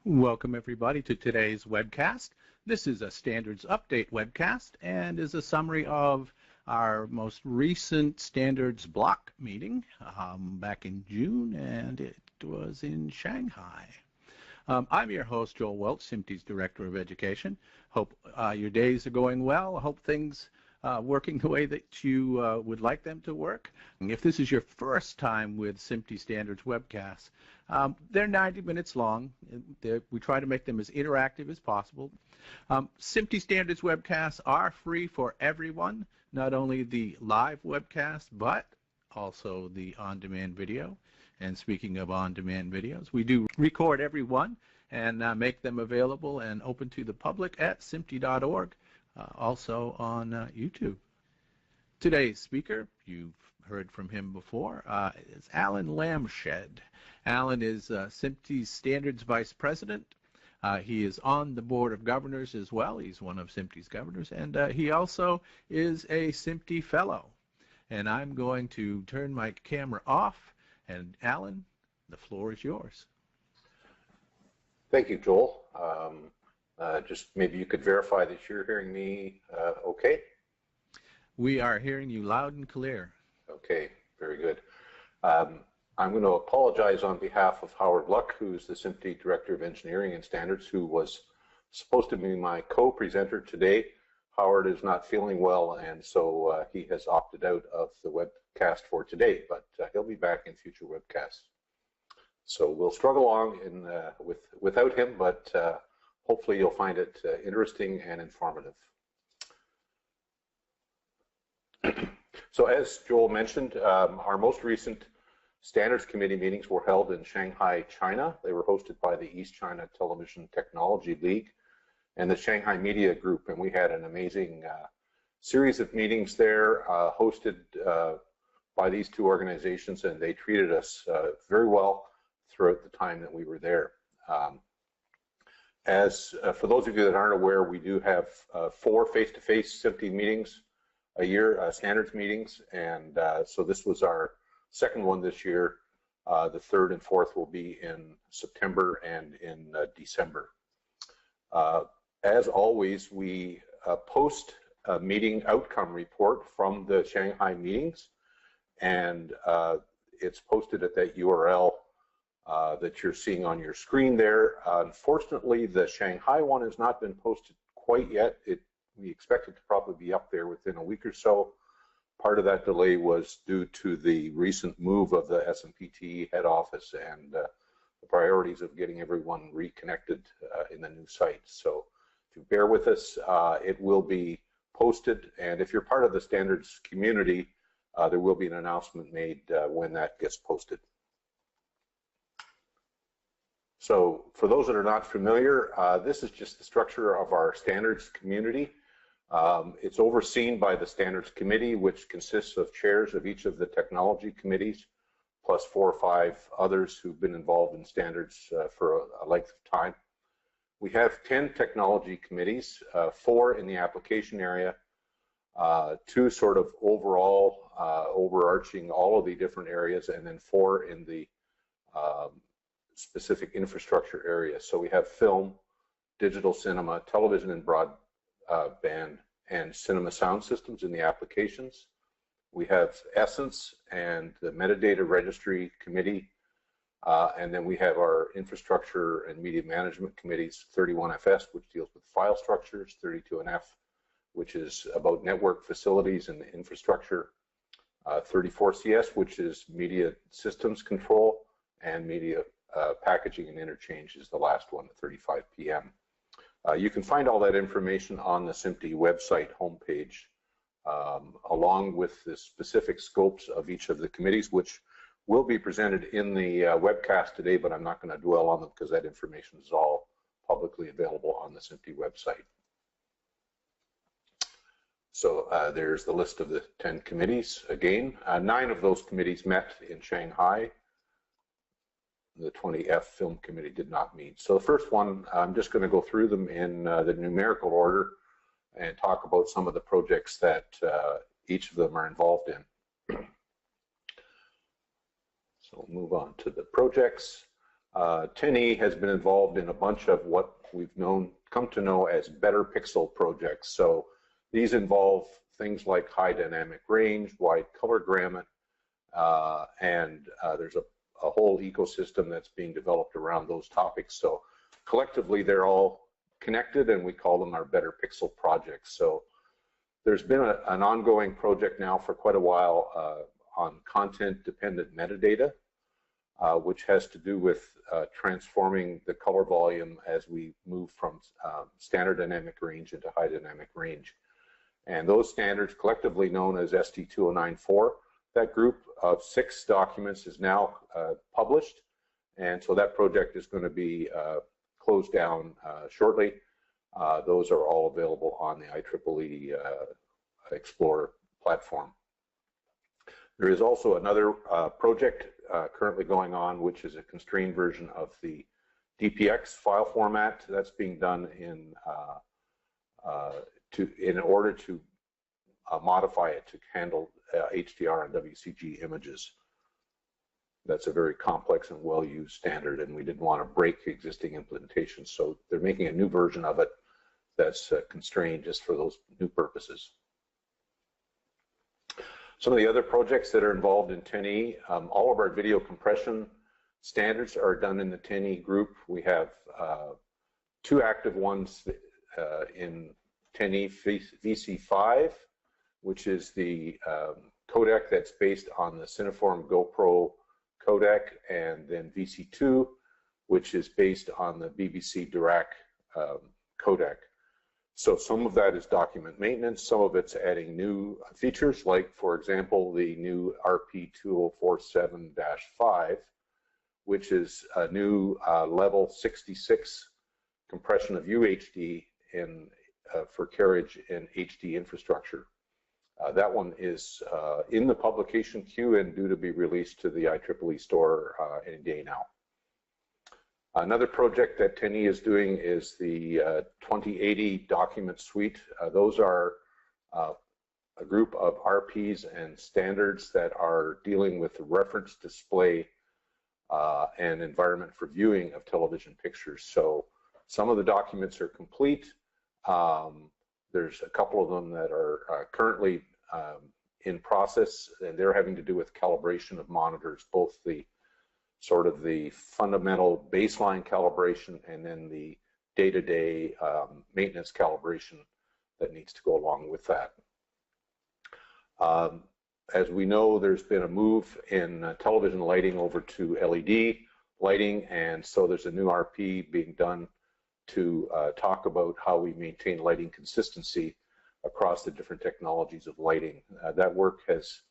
Welcome everybody to today's webcast. This is a standards update webcast and is a summary of our most recent standards block meeting back in June, and it was in Shanghai. I'm your host, Joel Welch, SMPTE's Director of Education. Hope your days are going well. I hope things working the way that you would like them to work. If this is your first time with SMPTE Standards webcasts, they're 90 minutes long. We try to make them as interactive as possible. SMPTE Standards webcasts are free for everyone, not only the live webcast, but also the on-demand video. And speaking of on-demand videos, we do record every one and make them available and open to the public at SMPTE.org, also on YouTube. Today's speaker, you've heard from him before, is Alan Lambshead. Alan is SMPTE's Standards Vice President. He is on the Board of Governors as well. He's one of SMPTE's governors, and he also is a SMPTE Fellow. And I'm going to turn my camera off. And Alan, the floor is yours. Thank you, Joel. Just maybe you could verify that you're hearing me okay? We are hearing you loud and clear. Okay, very good. I'm going to apologize on behalf of Howard Lukk, who's the SMPTE Director of Engineering and Standards, who was supposed to be my co-presenter today. Howard is not feeling well, and so he has opted out of the webcast for today, but he'll be back in future webcasts. So we'll struggle along without him, but hopefully you'll find it interesting and informative. So as Joel mentioned, our most recent Standards Committee meetings were held in Shanghai, China. They were hosted by the East China Television Technology League and the Shanghai Media Group, and we had an amazing series of meetings there hosted by these two organizations, and they treated us very well throughout the time that we were there. For those of you that aren't aware, we do have 4 face-to-face SMPTE meetings a year, standards meetings, and so this was our second one this year. The third and fourth will be in September and in December. As always, we post a meeting outcome report from the Shanghai meetings, and it's posted at that URL that you're seeing on your screen there. Unfortunately, the Shanghai one has not been posted quite yet. We expect it to probably be up there within a week or so. Part of that delay was due to the recent move of the SMPTE head office and the priorities of getting everyone reconnected in the new site. So if you bear with us, it will be posted, and if you're part of the standards community, there will be an announcement made when that gets posted. So for those that are not familiar, this is just the structure of our standards community. It's overseen by the Standards Committee, which consists of chairs of each of the technology committees, plus 4 or 5 others who've been involved in standards for a length of time. We have 10 technology committees, 4 in the application area, 2 sort of overall, overarching all of the different areas, and then 4 in the specific infrastructure area. So we have film, digital cinema, television and broadband, and cinema sound systems in the applications. We have Essence and the Metadata Registry Committee, and then we have our Infrastructure and Media Management Committees, 31FS, which deals with file structures, 32NF, which is about network facilities and infrastructure, 34CS, which is media systems control, and media packaging and interchange is the last one, 35PM. You can find all that information on the SMPTE website homepage, along with the specific scopes of each of the committees, which will be presented in the webcast today, but I'm not going to dwell on them because that information is all publicly available on the SMPTE website. So there's the list of the 10 committees. Again, 9 of those committees met in Shanghai. The 20F Film Committee did not meet. So the first one, I'm just going to go through them in the numerical order and talk about some of the projects that each of them are involved in. So we'll move on to the projects. 10E has been involved in a bunch of what we've come to know as better pixel projects. So these involve things like high dynamic range, wide color gamut, and there's a whole ecosystem that's being developed around those topics. So collectively, they're all connected, and we call them our better pixel projects. So there's been an ongoing project now for quite a while on content-dependent metadata, which has to do with transforming the color volume as we move from standard dynamic range into high dynamic range. And those standards, collectively known as ST2094, that group of 6 documents is now published, and so that project is going to be closed down shortly. Those are all available on the IEEE Explorer platform. There is also another project currently going on, which is a constrained version of the DPX file format that's being done in order to modify it to handle HDR and WCG images. That's a very complex and well-used standard, and we didn't want to break existing implementations, so they're making a new version of it that's constrained just for those new purposes. Some of the other projects that are involved in 10E, all of our video compression standards are done in the 10E group. We have 2 active ones in 10E, VC5, which is the codec that's based on the Cineform GoPro codec, and then VC2, which is based on the BBC Dirac codec. So some of that is document maintenance, some of it's adding new features, like, for example, the new RP2047-5, which is a new level 66 compression of UHD for carriage in HD infrastructure. That one is in the publication queue and due to be released to the IEEE store any day now. Another project that 10E is doing is the 2080 document suite. Those are a group of RPs and standards that are dealing with the reference display and environment for viewing of television pictures. So some of the documents are complete. There's a couple of them that are currently in process, and they're having to do with calibration of monitors, both the sort of the fundamental baseline calibration and then the day-to-day maintenance calibration that needs to go along with that. As we know, there's been a move in television lighting over to LED lighting, and so there's a new RP being done to talk about how we maintain lighting consistency across the different technologies of lighting. That work has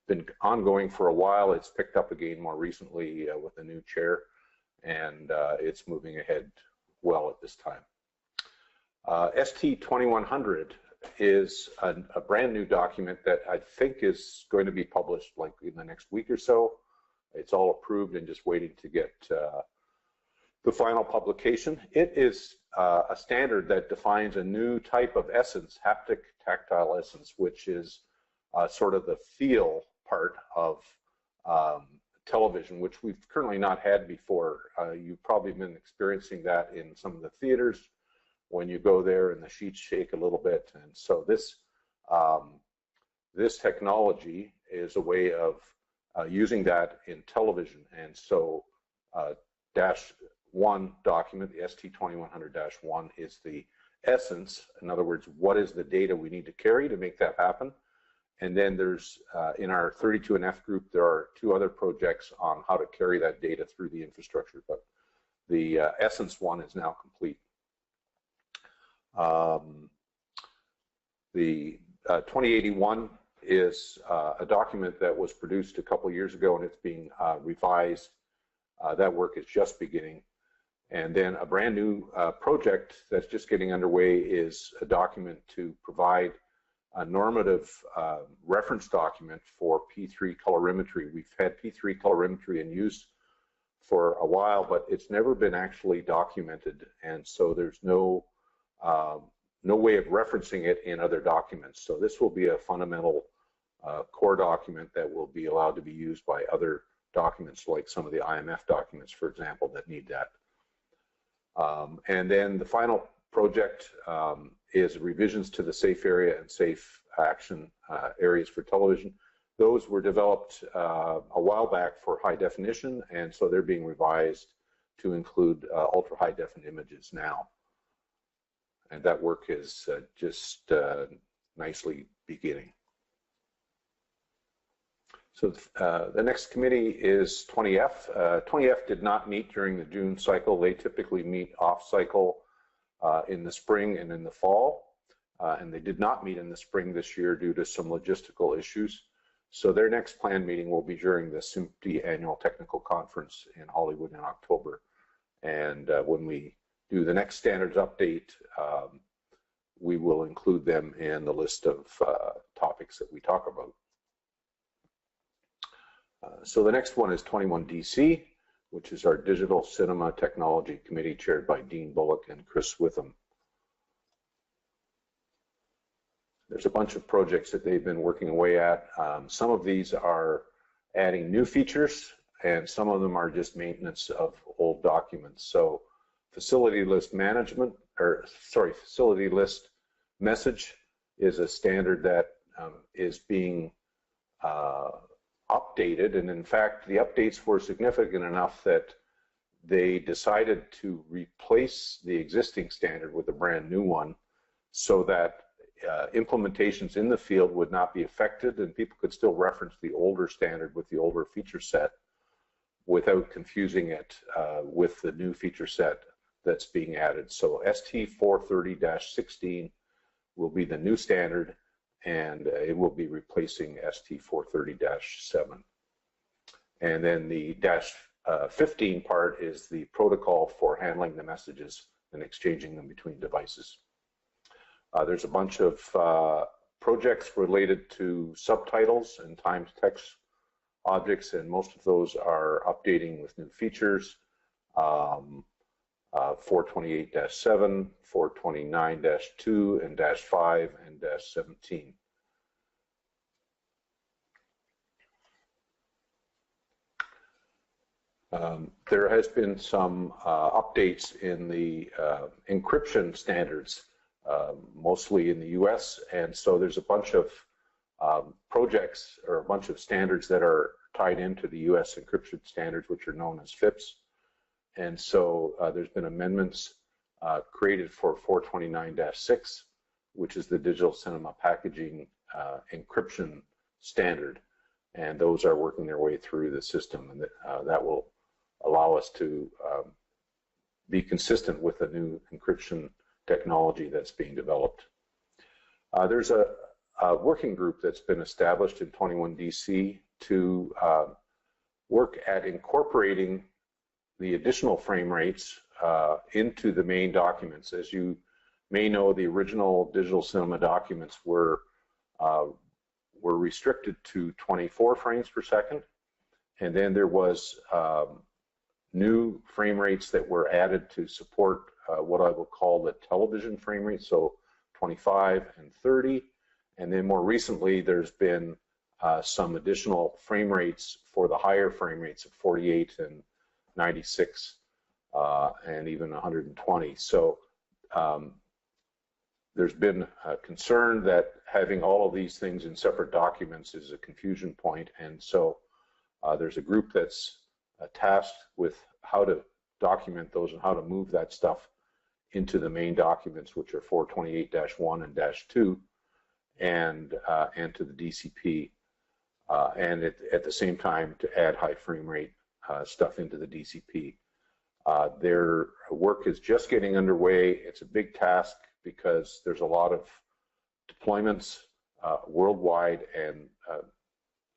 been ongoing for a while. It's picked up again more recently with a new chair, and it's moving ahead well at this time. ST2100 is a brand new document that I think is going to be published like in the next week or so. It's all approved and just waiting to get the final publication. It is a standard that defines a new type of essence, haptic tactile essence, which is sort of the feel part of television, which we've currently not had before. You've probably been experiencing that in some of the theaters when you go there and the sheets shake a little bit. And so this technology is a way of using that in television. And so -1 document, the ST2100-1, is the essence. In other words, what is the data we need to carry to make that happen? And then there's, in our 32NF group, there are 2 other projects on how to carry that data through the infrastructure, but the essence one is now complete. The 2081 is a document that was produced a couple years ago, and it's being revised. That work is just beginning. And then a brand new project that's just getting underway is a document to provide a normative reference document for P3 colorimetry. We've had P3 colorimetry in use for a while, but it's never been actually documented, and so there's no way of referencing it in other documents. So this will be a fundamental core document that will be allowed to be used by other documents, like some of the IMF documents, for example, that need that. And then the final project is revisions to the safe area and safe action areas for television. Those were developed a while back for high definition, and so they're being revised to include ultra high definition images now. And that work is just nicely beginning. So the next committee is 20F. 20F did not meet during the June cycle. They typically meet off cycle in the spring and in the fall. And they did not meet in the spring this year due to some logistical issues. So their next planned meeting will be during the SMPTE Annual Technical Conference in Hollywood in October. And when we do the next standards update, we will include them in the list of topics that we talk about. So the next one is 21DC, which is our Digital Cinema Technology Committee chaired by Dean Bullock and Chris Witham. There's a bunch of projects that they've been working away at. Some of these are adding new features, and some of them are just maintenance of old documents. So facility list management, facility list message is a standard that is being updated, and in fact the updates were significant enough that they decided to replace the existing standard with a brand new one so that implementations in the field would not be affected and people could still reference the older standard with the older feature set without confusing it with the new feature set that's being added. So ST 430-16 will be the new standard, and it will be replacing ST 430-7. And then the -15 part is the protocol for handling the messages and exchanging them between devices. There's a bunch of projects related to subtitles and timed text objects, and most of those are updating with new features. 428-7, 429-2, and -5 and -17. There has been some updates in the encryption standards, mostly in the US, and so there's a bunch of projects or a bunch of standards that are tied into the US encryption standards, which are known as FIPS. And so there's been amendments created for 429-6, which is the digital cinema packaging encryption standard. And those are working their way through the system, and that will allow us to be consistent with the new encryption technology that's being developed. There's a working group that's been established in 21DC to work at incorporating the additional frame rates into the main documents. As you may know, the original digital cinema documents were restricted to 24 frames per second, and then there was new frame rates that were added to support what I will call the television frame rate, so 25 and 30, and then more recently there's been some additional frame rates for the higher frame rates of 48 and 96 and even 120. So there's been a concern that having all of these things in separate documents is a confusion point, and so there's a group that's tasked with how to document those and how to move that stuff into the main documents, which are 428-1 and -2, and to the DCP, and at the same time to add high frame rate stuff into the DCP. Their work is just getting underway. It's a big task because there's a lot of deployments worldwide, and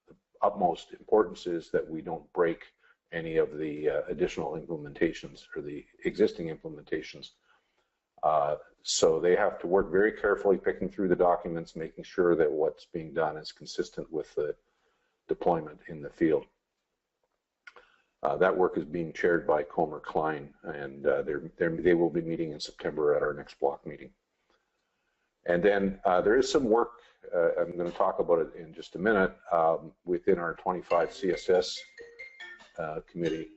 the utmost importance is that we don't break any of the additional implementations or the existing implementations. So they have to work very carefully picking through the documents, making sure that what's being done is consistent with the deployment in the field. That work is being chaired by Comer Klein, and they will be meeting in September at our next block meeting. And then there is some work, I'm going to talk about it in just a minute, within our 25 CSS Committee.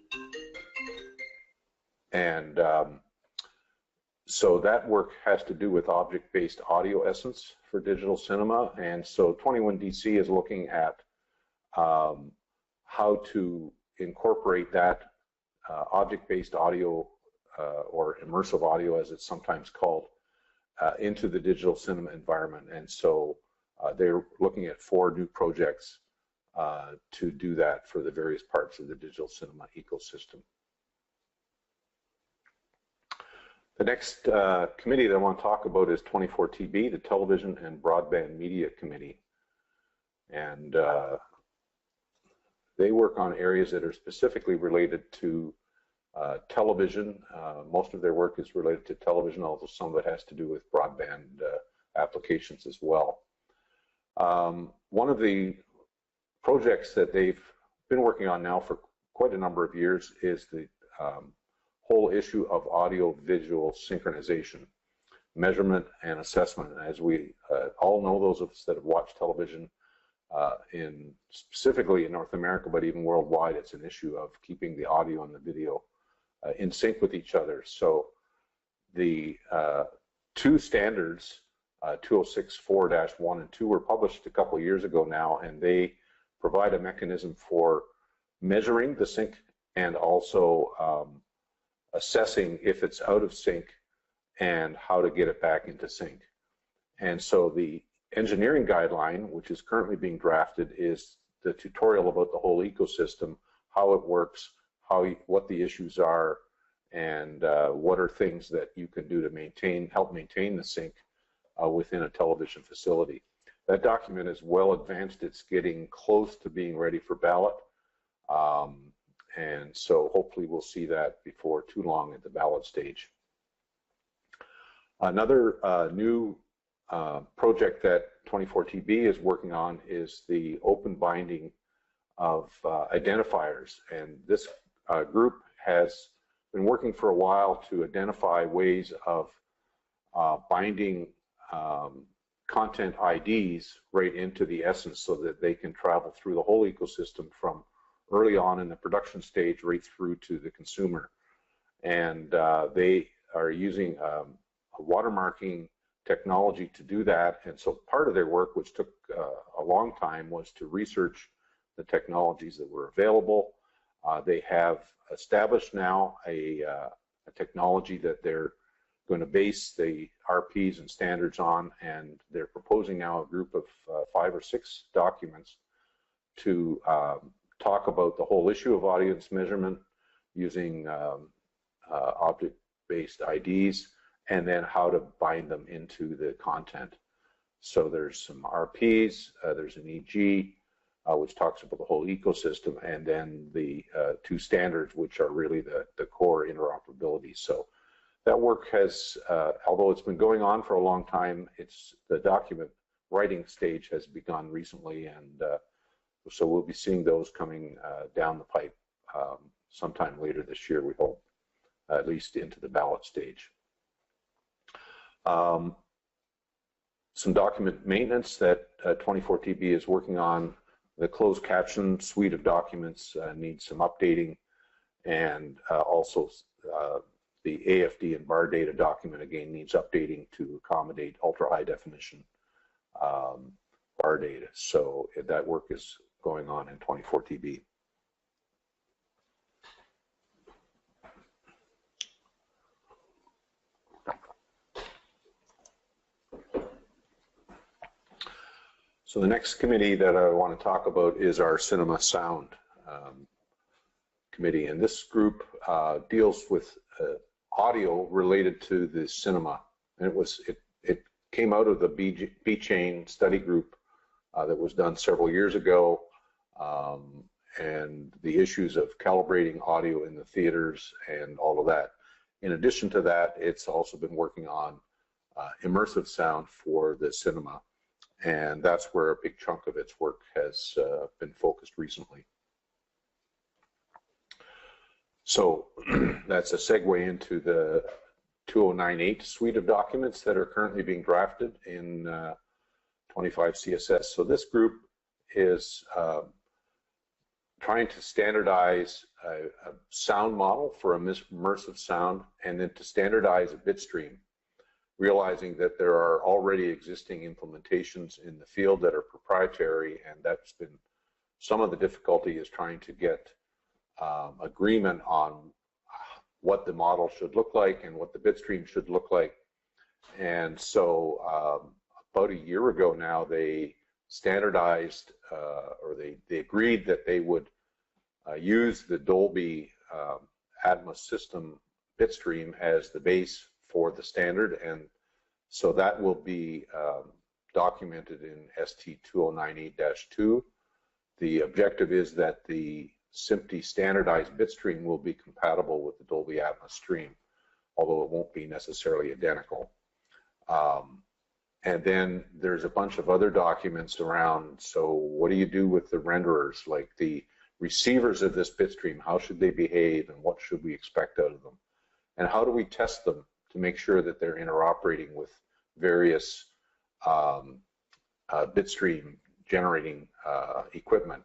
And so that work has to do with object-based audio essence for digital cinema. And so 21DC is looking at how to incorporate that object-based audio or immersive audio, as it's sometimes called, into the digital cinema environment. And so they're looking at 4 new projects to do that for the various parts of the digital cinema ecosystem. The next committee that I want to talk about is 24TB, the Television and Broadband Media Committee. And they work on areas that are specifically related to television. Most of their work is related to television, although some of it has to do with broadband applications as well. One of the projects that they've been working on now for quite a number of years is the whole issue of audio-visual synchronization, measurement, and assessment. As we all know, those of us that have watched television specifically in North America, but even worldwide, it's an issue of keeping the audio and the video in sync with each other. So the 2 standards, 2064-1 and 2, were published a couple of years ago now, and they provide a mechanism for measuring the sync and also assessing if it's out of sync and how to get it back into sync. And so the engineering guideline, which is currently being drafted, is the tutorial about the whole ecosystem, how it works, what the issues are, and what are things that you can do to help maintain the sync within a television facility. That document is well advanced. It's getting close to being ready for ballot. And so hopefully we'll see that before too long at the ballot stage. Another new project that 24TB is working on is the open binding of identifiers. And this group has been working for a while to identify ways of binding content IDs right into the essence so that they can travel through the whole ecosystem from early on in the production stage right through to the consumer. And they are using a watermarking technology to do that. And so part of their work, which took a long time, was to research the technologies that were available. They have established now a technology that they're going to base the RPs and standards on, and they're proposing now a group of 5 or 6 documents to talk about the whole issue of audience measurement using object-based IDs, and then how to bind them into the content. So there's some RPs, there's an EG, which talks about the whole ecosystem, and then the 2 standards, which are really the core interoperability. So that work has, although it's been going on for a long time, the document writing stage has begun recently, and so we'll be seeing those coming down the pipe sometime later this year, we hope, at least into the ballot stage. Some document maintenance that 24TB is working on. The closed caption suite of documents needs some updating, and also the AFD and bar data document again needs updating to accommodate ultra high definition bar data. So that work is going on in 24TB. So the next committee that I want to talk about is our Cinema Sound committee, and this group deals with audio related to the cinema. And it came out of the B-Chain study group that was done several years ago, and the issues of calibrating audio in the theaters and all of that. In addition to that, it's also been working on immersive sound for the cinema. And that's where a big chunk of its work has been focused recently. So that's a segue into the 2098 suite of documents that are currently being drafted in 25 CSS. So this group is trying to standardize a sound model for immersive sound, and then to standardize a bitstream, realizing that there are already existing implementations in the field that are proprietary, and that's been some of the difficulty, is trying to get agreement on what the model should look like and what the bitstream should look like. And so about a year ago now, they standardized, or they agreed that they would use the Dolby Atmos system bitstream as the base for the standard, and so that will be documented in ST 2098-2. The objective is that the SMPTE standardized bitstream will be compatible with the Dolby Atmos stream, although it won't be necessarily identical. And then there's a bunch of other documents around, so what do you do with the renderers, like the receivers of this bitstream, how should they behave and what should we expect out of them? And how do we test them to make sure that they're interoperating with various bitstream generating equipment?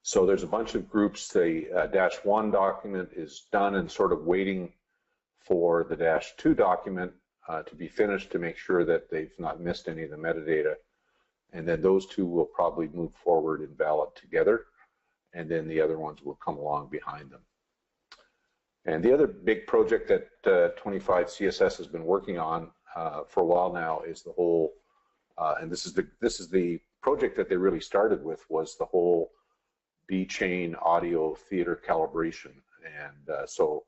So there's a bunch of groups. The -1 document is done and sort of waiting for the -2 document to be finished to make sure that they've not missed any of the metadata. And then those two will probably move forward and ballot together, and then the other ones will come along behind them. And the other big project that 25 CSS has been working on for a while now is the whole, and this is the project that they really started with, was the whole B-chain audio theater calibration. And so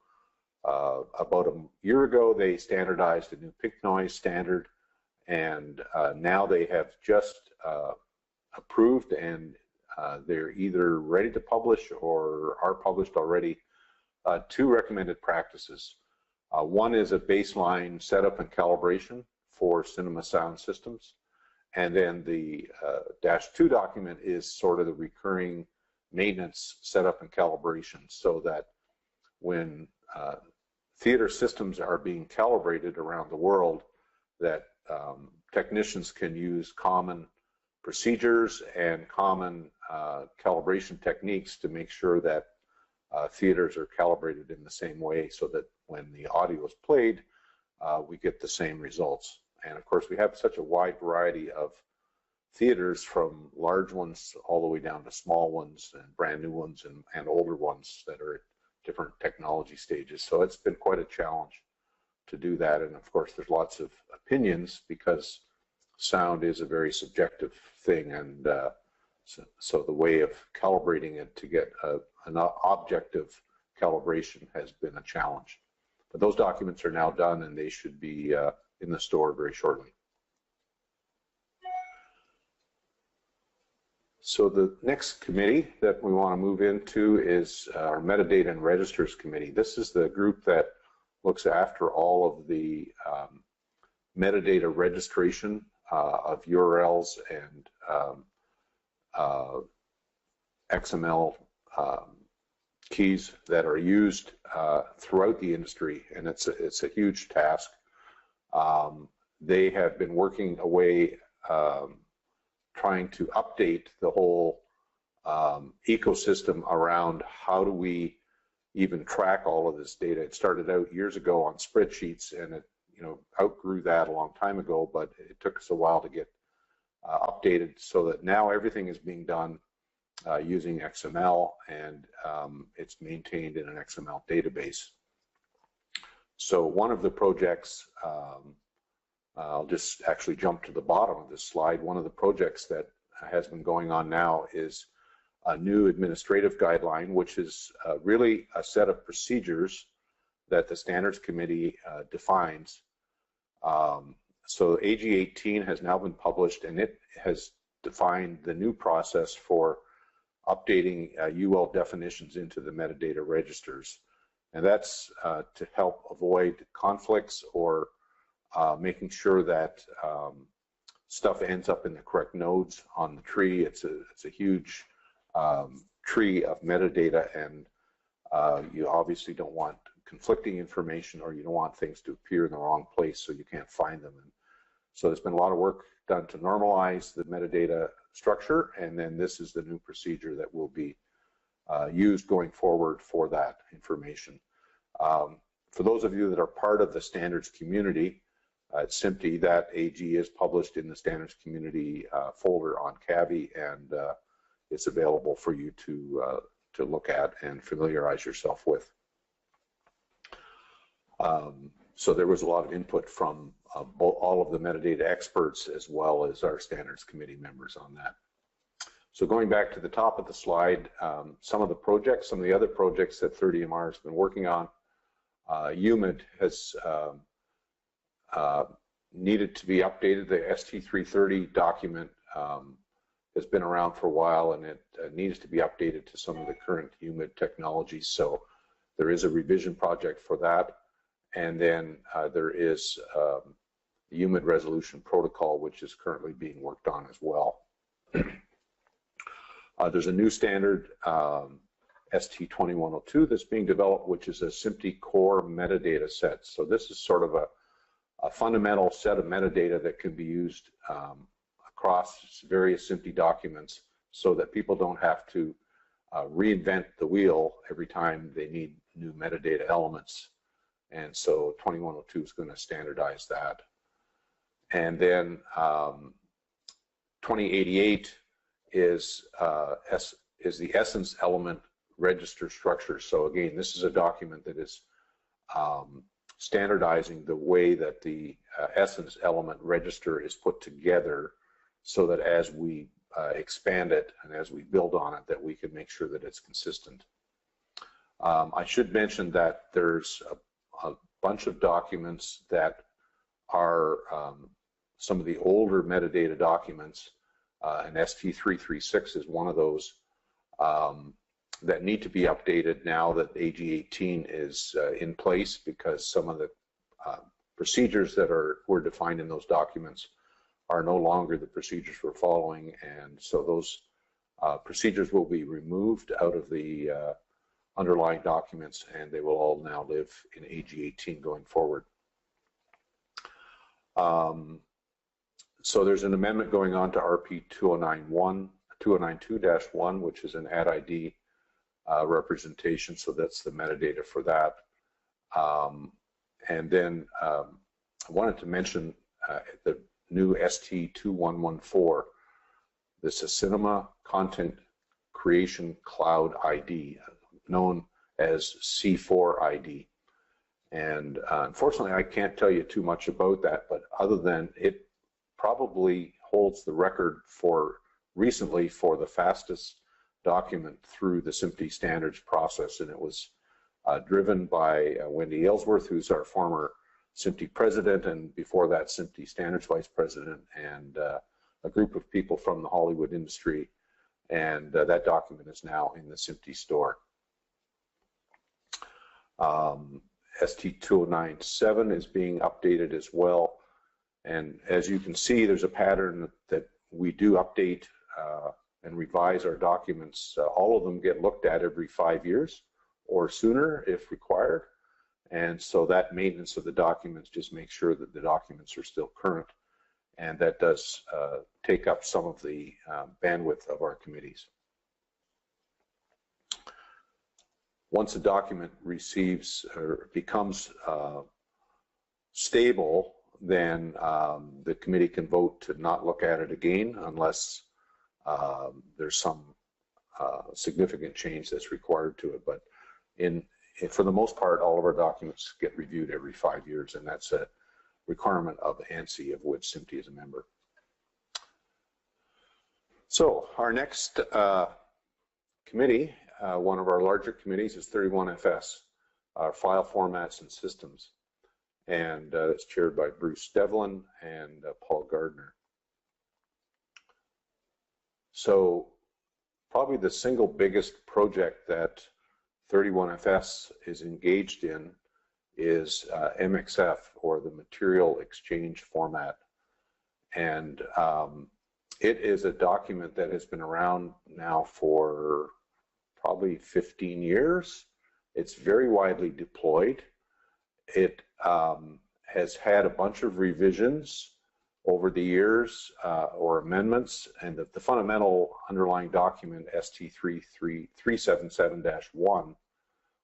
about a year ago, they standardized a new pink noise standard, and now they have just approved, and they're either ready to publish or are published already, 2 recommended practices. One is a baseline setup and calibration for cinema sound systems, and then the -2 document is sort of the recurring maintenance setup and calibration, so that when theater systems are being calibrated around the world, that technicians can use common procedures and common calibration techniques to make sure that theaters are calibrated in the same way, so that when the audio is played, we get the same results. And of course, we have such a wide variety of theaters, from large ones all the way down to small ones and brand new ones and older ones that are at different technology stages. So it's been quite a challenge to do that. And of course, there's lots of opinions, because sound is a very subjective thing, and so the way of calibrating it to get an objective calibration has been a challenge. But those documents are now done, and they should be in the store very shortly. So the next committee that we want to move into is our Metadata and Registers Committee. This is the group that looks after all of the metadata registration of URLs and XML keys that are used throughout the industry, and it's a huge task. They have been working away trying to update the whole ecosystem around how do we even track all of this data. It started out years ago on spreadsheets, and it outgrew that a long time ago, but it took us a while to get updated, so that now everything is being done using XML, and it's maintained in an XML database. So one of the projects, I'll just actually jump to the bottom of this slide. One of the projects that has been going on now is a new administrative guideline, which is really a set of procedures that the Standards Committee defines. So AG 18 has now been published, and it has defined the new process for updating UL definitions into the metadata registers. And that's to help avoid conflicts, or making sure that stuff ends up in the correct nodes on the tree. It's a huge tree of metadata, and you obviously don't want conflicting information, or you don't want things to appear in the wrong place so you can't find them. And so there's been a lot of work done to normalize the metadata structure, and then this is the new procedure that will be used going forward for that information. For those of you that are part of the standards community at SMPTE, that AG is published in the standards community folder on CAVI, and it's available for you to look at and familiarize yourself with. So there was a lot of input from all of the metadata experts as well as our standards committee members on that. So going back to the top of the slide, some of the other projects that 30MR has been working on, UMID has needed to be updated. The ST330 document has been around for a while, and it needs to be updated to some of the current UMID technologies. So there is a revision project for that. And then there is the UMID resolution protocol, which is currently being worked on as well. There's a new standard, ST2102, that's being developed, which is a SMPTE core metadata set. So this is sort of a fundamental set of metadata that can be used across various SMPTE documents so that people don't have to reinvent the wheel every time they need new metadata elements. And so 2102 is going to standardize that. And then 2088 is the essence element register structure. So again, this is a document that is standardizing the way that the essence element register is put together, so that as we expand it and as we build on it, that we can make sure that it's consistent. I should mention that there's a bunch of documents that are some of the older metadata documents, and ST336 is one of those that need to be updated now that AG18 is in place, because some of the procedures that were defined in those documents are no longer the procedures we're following, and so those procedures will be removed out of the underlying documents, and they will all now live in AG18 going forward. So there's an amendment going on to RP 2092-1, which is an add ID representation, so that's the metadata for that. And then I wanted to mention the new ST2114. This is Cinema Content Creation Cloud ID, known as C4 ID. And unfortunately, I can't tell you too much about that, but other than it probably holds the record for recently for the fastest document through the SMPTE standards process, and it was driven by Wendy Aylesworth, who's our former SMPTE president, and before that SMPTE standards vice president, and a group of people from the Hollywood industry, and that document is now in the SMPTE store. ST2097 is being updated as well, and as you can see, there's a pattern that we do update and revise our documents. All of them get looked at every 5 years or sooner if required, and so that maintenance of the documents just makes sure that the documents are still current, and that does take up some of the bandwidth of our committees. Once a document receives or becomes stable, then the committee can vote to not look at it again unless there's some significant change that's required to it. But for the most part, all of our documents get reviewed every 5 years, and that's a requirement of ANSI, of which SMPTE is a member. So our next committee, one of our larger committees, is 31FS, our File Formats and Systems, and it's chaired by Bruce Devlin and Paul Gardner. So probably the single biggest project that 31FS is engaged in is MXF, or the Material Exchange Format. And it is a document that has been around now for probably 15 years. It's very widely deployed. It has had a bunch of revisions over the years or amendments, and the fundamental underlying document ST377-1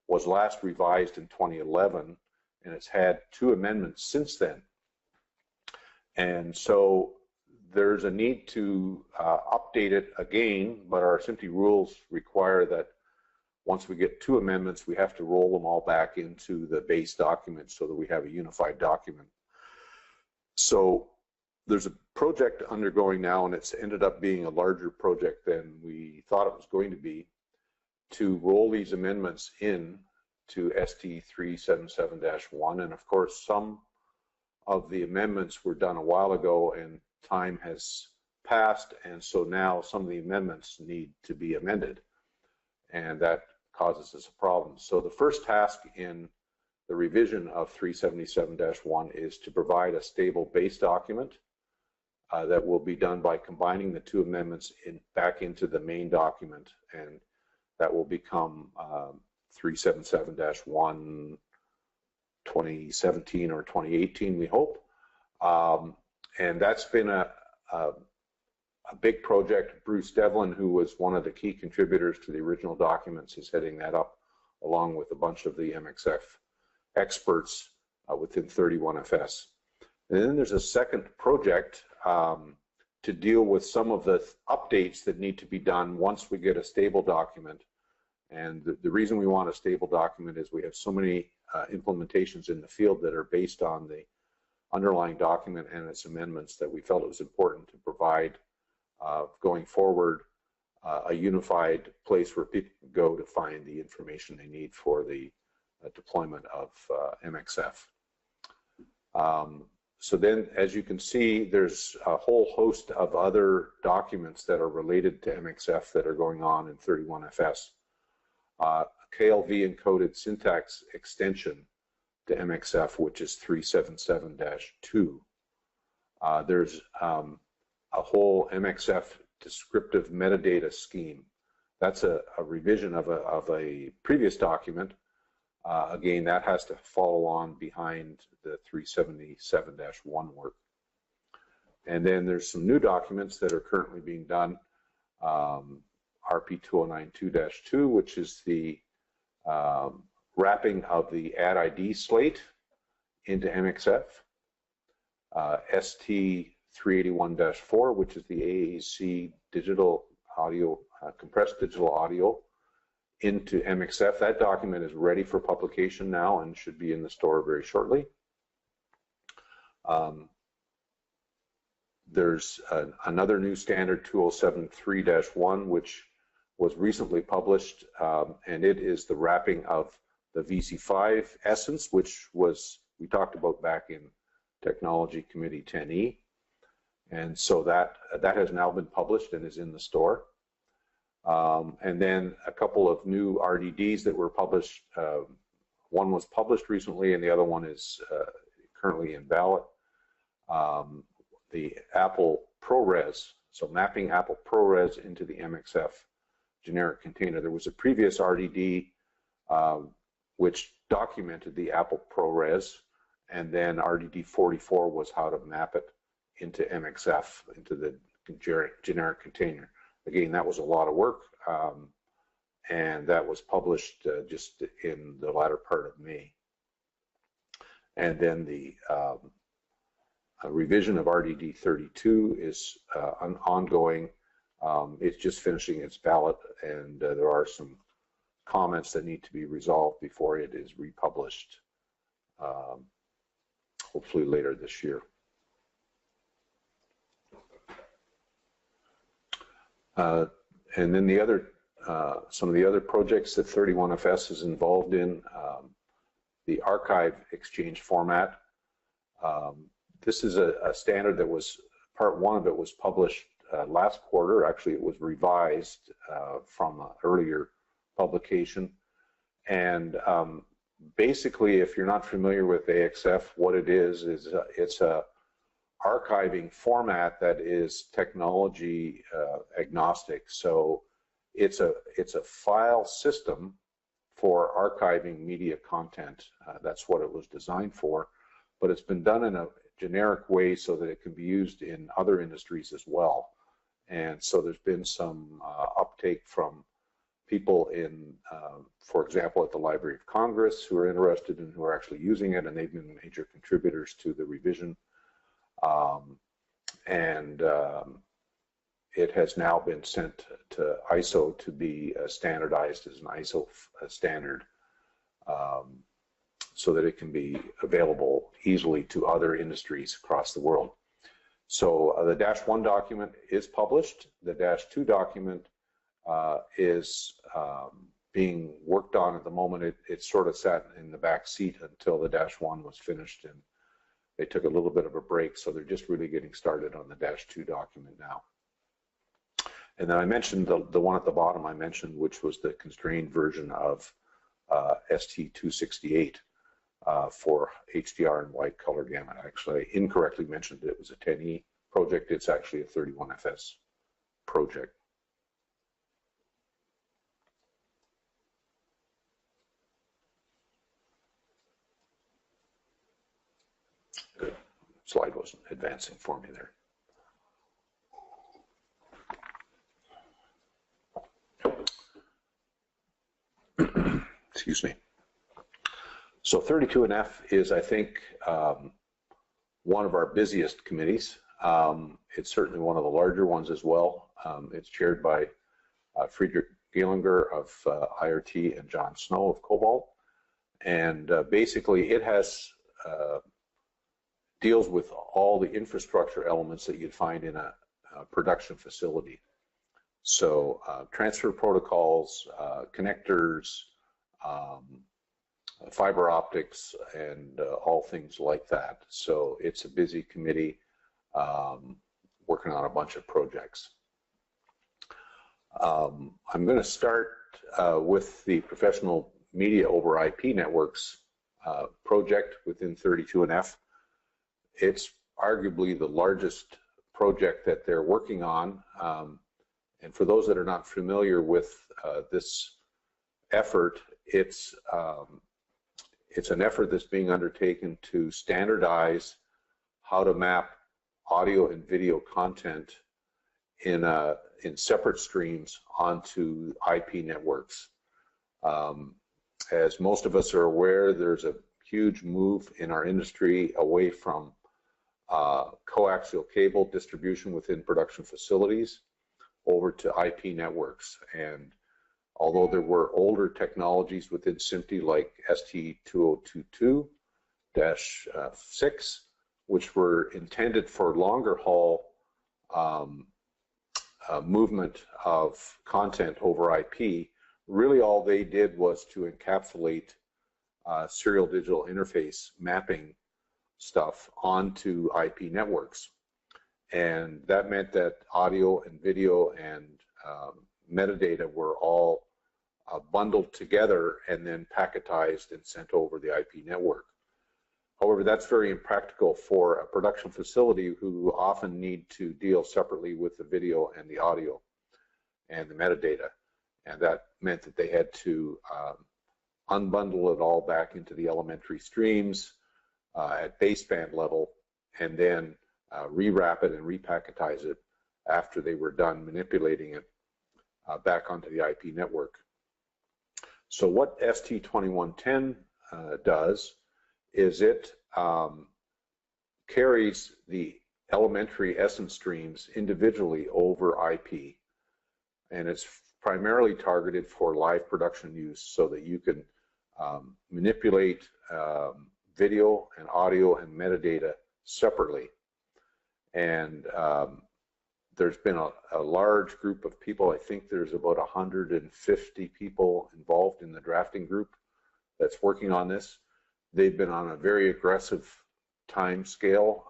was last revised in 2011, and it's had 2 amendments since then. And so there's a need to update it again, but our SMPTE rules require that once we get 2 amendments, we have to roll them all back into the base document so that we have a unified document. So there's a project undergoing now, and it's ended up being a larger project than we thought it was going to be, to roll these amendments in to ST377-1. And of course, some of the amendments were done a while ago and time has passed, and so now some of the amendments need to be amended, and that causes us a problem. So the first task in the revision of 377-1 is to provide a stable base document that will be done by combining the 2 amendments back into the main document, and that will become 377-1 2017 or 2018, we hope. And that's been a big project. Bruce Devlin, who was one of the key contributors to the original documents, is heading that up along with a bunch of the MXF experts within 31FS. And then there's a second project to deal with some of the updates that need to be done once we get a stable document. And the reason we want a stable document is we have so many implementations in the field that are based on the underlying document and its amendments that we felt it was important to provide going forward a unified place where people can go to find the information they need for the deployment of MXF. So then, as you can see, there's a whole host of other documents that are related to MXF that are going on in 31FS. KLV encoded syntax extension to MXF, which is 377-2. There's a whole MXF descriptive metadata scheme. That's a revision of a previous document. Again, that has to follow on behind the 377-1 work. And then there's some new documents that are currently being done. RP2092-2, which is the wrapping of the add ID slate into MXF. ST381-4, which is the AAC digital audio, compressed digital audio into MXF. That document is ready for publication now and should be in the store very shortly. There's another new standard 2073-1, which was recently published, and it is the wrapping of the VC5 essence, which we talked about back in Technology Committee 10E. And so that has now been published and is in the store. And then a couple of new RDDs that were published. One was published recently and the other one is currently in ballot. The Apple ProRes, so mapping Apple ProRes into the MXF generic container. There was a previous RDD which documented the Apple ProRes, and then RDD 44 was how to map it into MXF, into the generic container. Again, that was a lot of work, and that was published just in the latter part of May. And then the revision of RDD 32 is ongoing. It's just finishing its ballot, and there are some comments that need to be resolved before it is republished, hopefully later this year. And then the other, some of the other projects that 31FS is involved in, the archive exchange format. This is a standard that was, part one of it was published last quarter. Actually, it was revised from an earlier publication. And basically, if you're not familiar with AXF, what it is it's a archiving format that is technology agnostic. So it's a file system for archiving media content. That's what it was designed for, but it's been done in a generic way so that it can be used in other industries as well. And so there's been some uptake from people in, for example, at the Library of Congress who are interested and who are actually using it, and they've been major contributors to the revision. It has now been sent to ISO to be standardized as an ISO standard, so that it can be available easily to other industries across the world. So the -1 document is published. The -2 document is being worked on at the moment. It sort of sat in the back seat until the -1 was finished, and they took a little bit of a break, so they're just really getting started on the -2 document now. And then I mentioned the one at the bottom I mentioned, which was the constrained version of ST268 for HDR and wide color gamut. Actually, I incorrectly mentioned it was a 10E project. It's actually a 31FS project. Good. Slide wasn't advancing for me there. Excuse me. So 32NF is, I think, one of our busiest committees. It's certainly one of the larger ones as well. It's chaired by Friedrich Gielinger of IRT and John Snow of Cobalt. And basically it has deals with all the infrastructure elements that you'd find in a production facility. So transfer protocols, connectors, fiber optics, and all things like that. So it's a busy committee working on a bunch of projects. I'm going to start with the Professional Media over IP Networks project within 32NF. It's arguably the largest project that they're working on. And for those that are not familiar with this effort, it's an effort that's being undertaken to standardize how to map audio and video content in separate streams onto IP networks. As most of us are aware, there's a huge move in our industry away from coaxial cable distribution within production facilities over to IP networks. And although there were older technologies within SMPTE like ST2022-6, which were intended for longer haul movement of content over IP, really all they did was to encapsulate serial digital interface mapping stuff onto IP networks. And that meant that audio and video and metadata were all bundled together and then packetized and sent over the IP network. However, that's very impractical for a production facility who often need to deal separately with the video and the audio and the metadata. And that meant that they had to unbundle it all back into the elementary streams at baseband level, and then rewrap it and repacketize it after they were done manipulating it back onto the IP network. So what ST2110 does is it carries the elementary essence streams individually over IP, and it's primarily targeted for live production use so that you can manipulate video and audio and metadata separately. And there's been a large group of people. I think there's about 150 people involved in the drafting group that's working on this. They've been on a very aggressive time scale,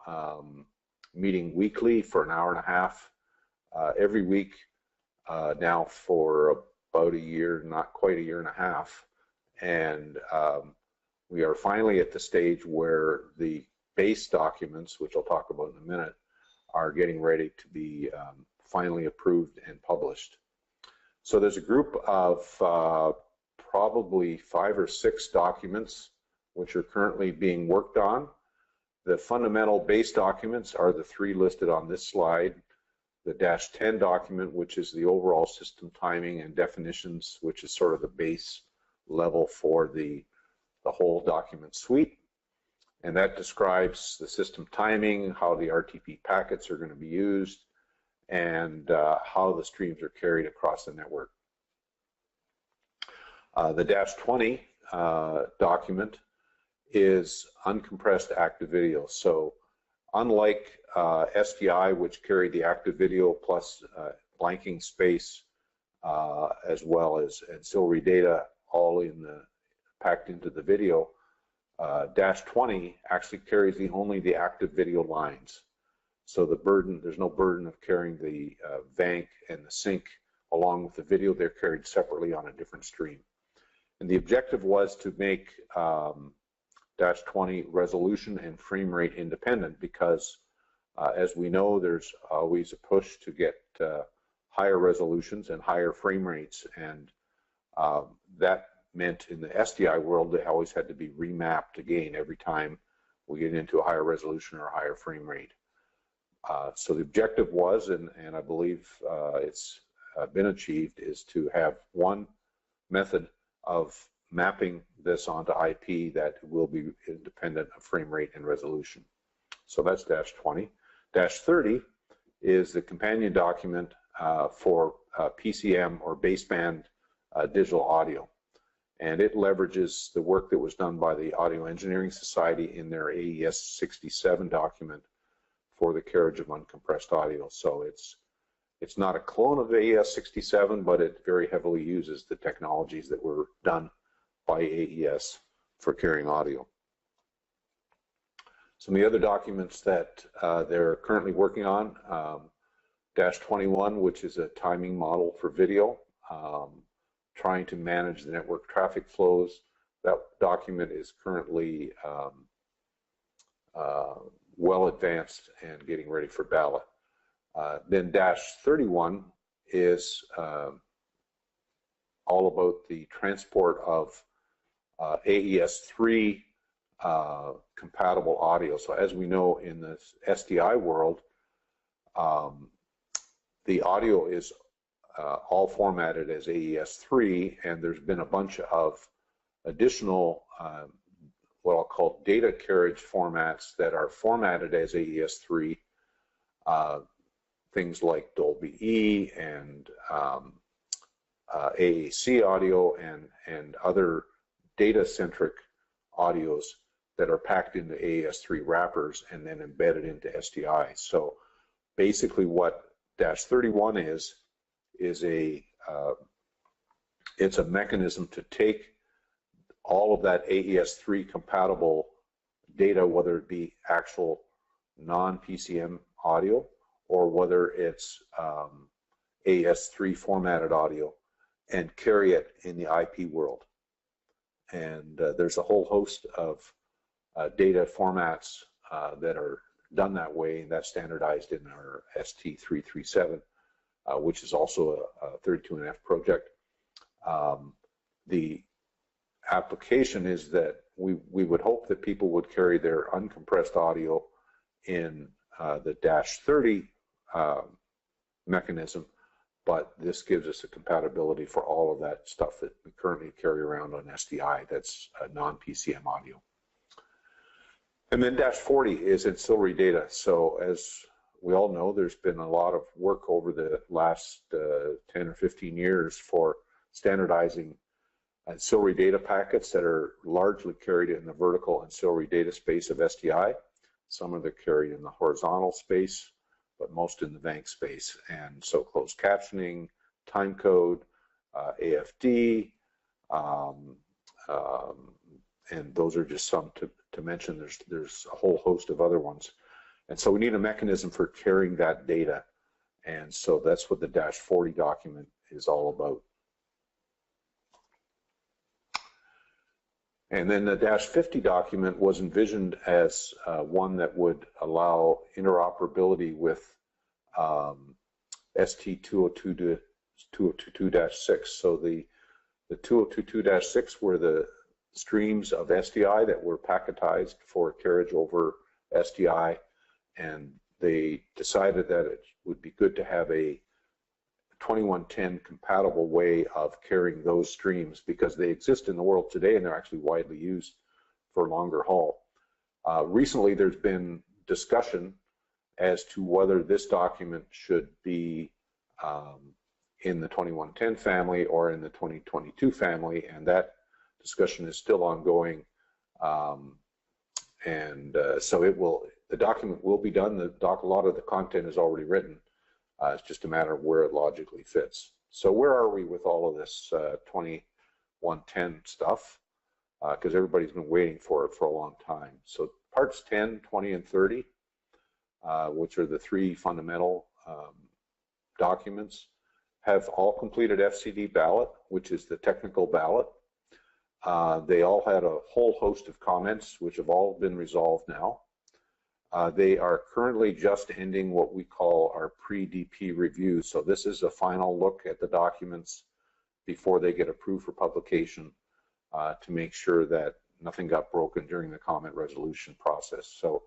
meeting weekly for an hour and a half every week now for about a year, not quite a year and a half. And we are finally at the stage where the base documents, which I'll talk about in a minute, are getting ready to be finally approved and published. So there's a group of probably 5 or 6 documents which are currently being worked on. The fundamental base documents are the three listed on this slide. The -10 document, which is the overall system timing and definitions, which is sort of the base level for the whole document suite. And that describes the system timing, how the RTP packets are going to be used, and how the streams are carried across the network. The -20 document is uncompressed active video. So unlike SDI, which carried the active video plus blanking space, as well as ancillary data all packed into the video, -20 actually carries only the active video lines. So there's no burden of carrying the vanc and the sync along with the video. They're carried separately on a different stream. And the objective was to make -20 resolution and frame rate independent, because as we know, there's always a push to get higher resolutions and higher frame rates, and that meant in the SDI world they always had to be remapped again every time we get into a higher resolution or a higher frame rate. So the objective was, and I believe it's been achieved, is to have one method of mapping this onto IP that will be independent of frame rate and resolution. So that's -20. -30 is the companion document for PCM or baseband digital audio. And it leverages the work that was done by the Audio Engineering Society in their AES 67 document for the carriage of uncompressed audio. So it's not a clone of AES 67, but it very heavily uses the technologies that were done by AES for carrying audio. Some of the other documents that they're currently working on, -21, which is a timing model for video, trying to manage the network traffic flows. That document is currently well advanced and getting ready for ballot. Then -31 is all about the transport of AES-3 compatible audio. So as we know in the SDI world, the audio is all formatted as AES-3, and there's been a bunch of additional what I'll call data carriage formats that are formatted as AES-3, things like Dolby E and AAC audio and other data-centric audios that are packed into AES-3 wrappers and then embedded into SDI. So basically what -31 is it's a mechanism to take all of that AES-3 compatible data, whether it be actual non-PCM audio or whether it's AES-3 formatted audio, and carry it in the IP world. And there's a whole host of data formats that are done that way, and that's standardized in our ST337, which is also a 32NF project. The application is that we would hope that people would carry their uncompressed audio in the -30 mechanism, but this gives us a compatibility for all of that stuff that we currently carry around on SDI that's non-PCM audio. And then -40 is ancillary data. So as we all know, there's been a lot of work over the last 10 or 15 years for standardizing ancillary data packets that are largely carried in the vertical ancillary data space of SDI. Some of them are carried in the horizontal space, but most in the vanc space. And so closed captioning, timecode, AFD, and those are just some to mention. There's a whole host of other ones. And so we need a mechanism for carrying that data. And so that's what the -40 document is all about. And then the -50 document was envisioned as one that would allow interoperability with ST2022-6. So the 2022-6 were the streams of SDI that were packetized for carriage over SDI, and they decided that it would be good to have a 2110 compatible way of carrying those streams because they exist in the world today and they're actually widely used for longer haul. Recently, there's been discussion as to whether this document should be in the 2110 family or in the 2022 family, and that discussion is still ongoing. So the document will be done. A lot of the content is already written. It's just a matter of where it logically fits. So where are we with all of this 2110 stuff? Because everybody's been waiting for it for a long time. So parts 10, 20, and 30, which are the three fundamental documents, have all completed FCD ballot, which is the technical ballot. They all had a whole host of comments, which have all been resolved now. They are currently just ending what we call our pre-DP review. So this is a final look at the documents before they get approved for publication to make sure that nothing got broken during the comment resolution process. So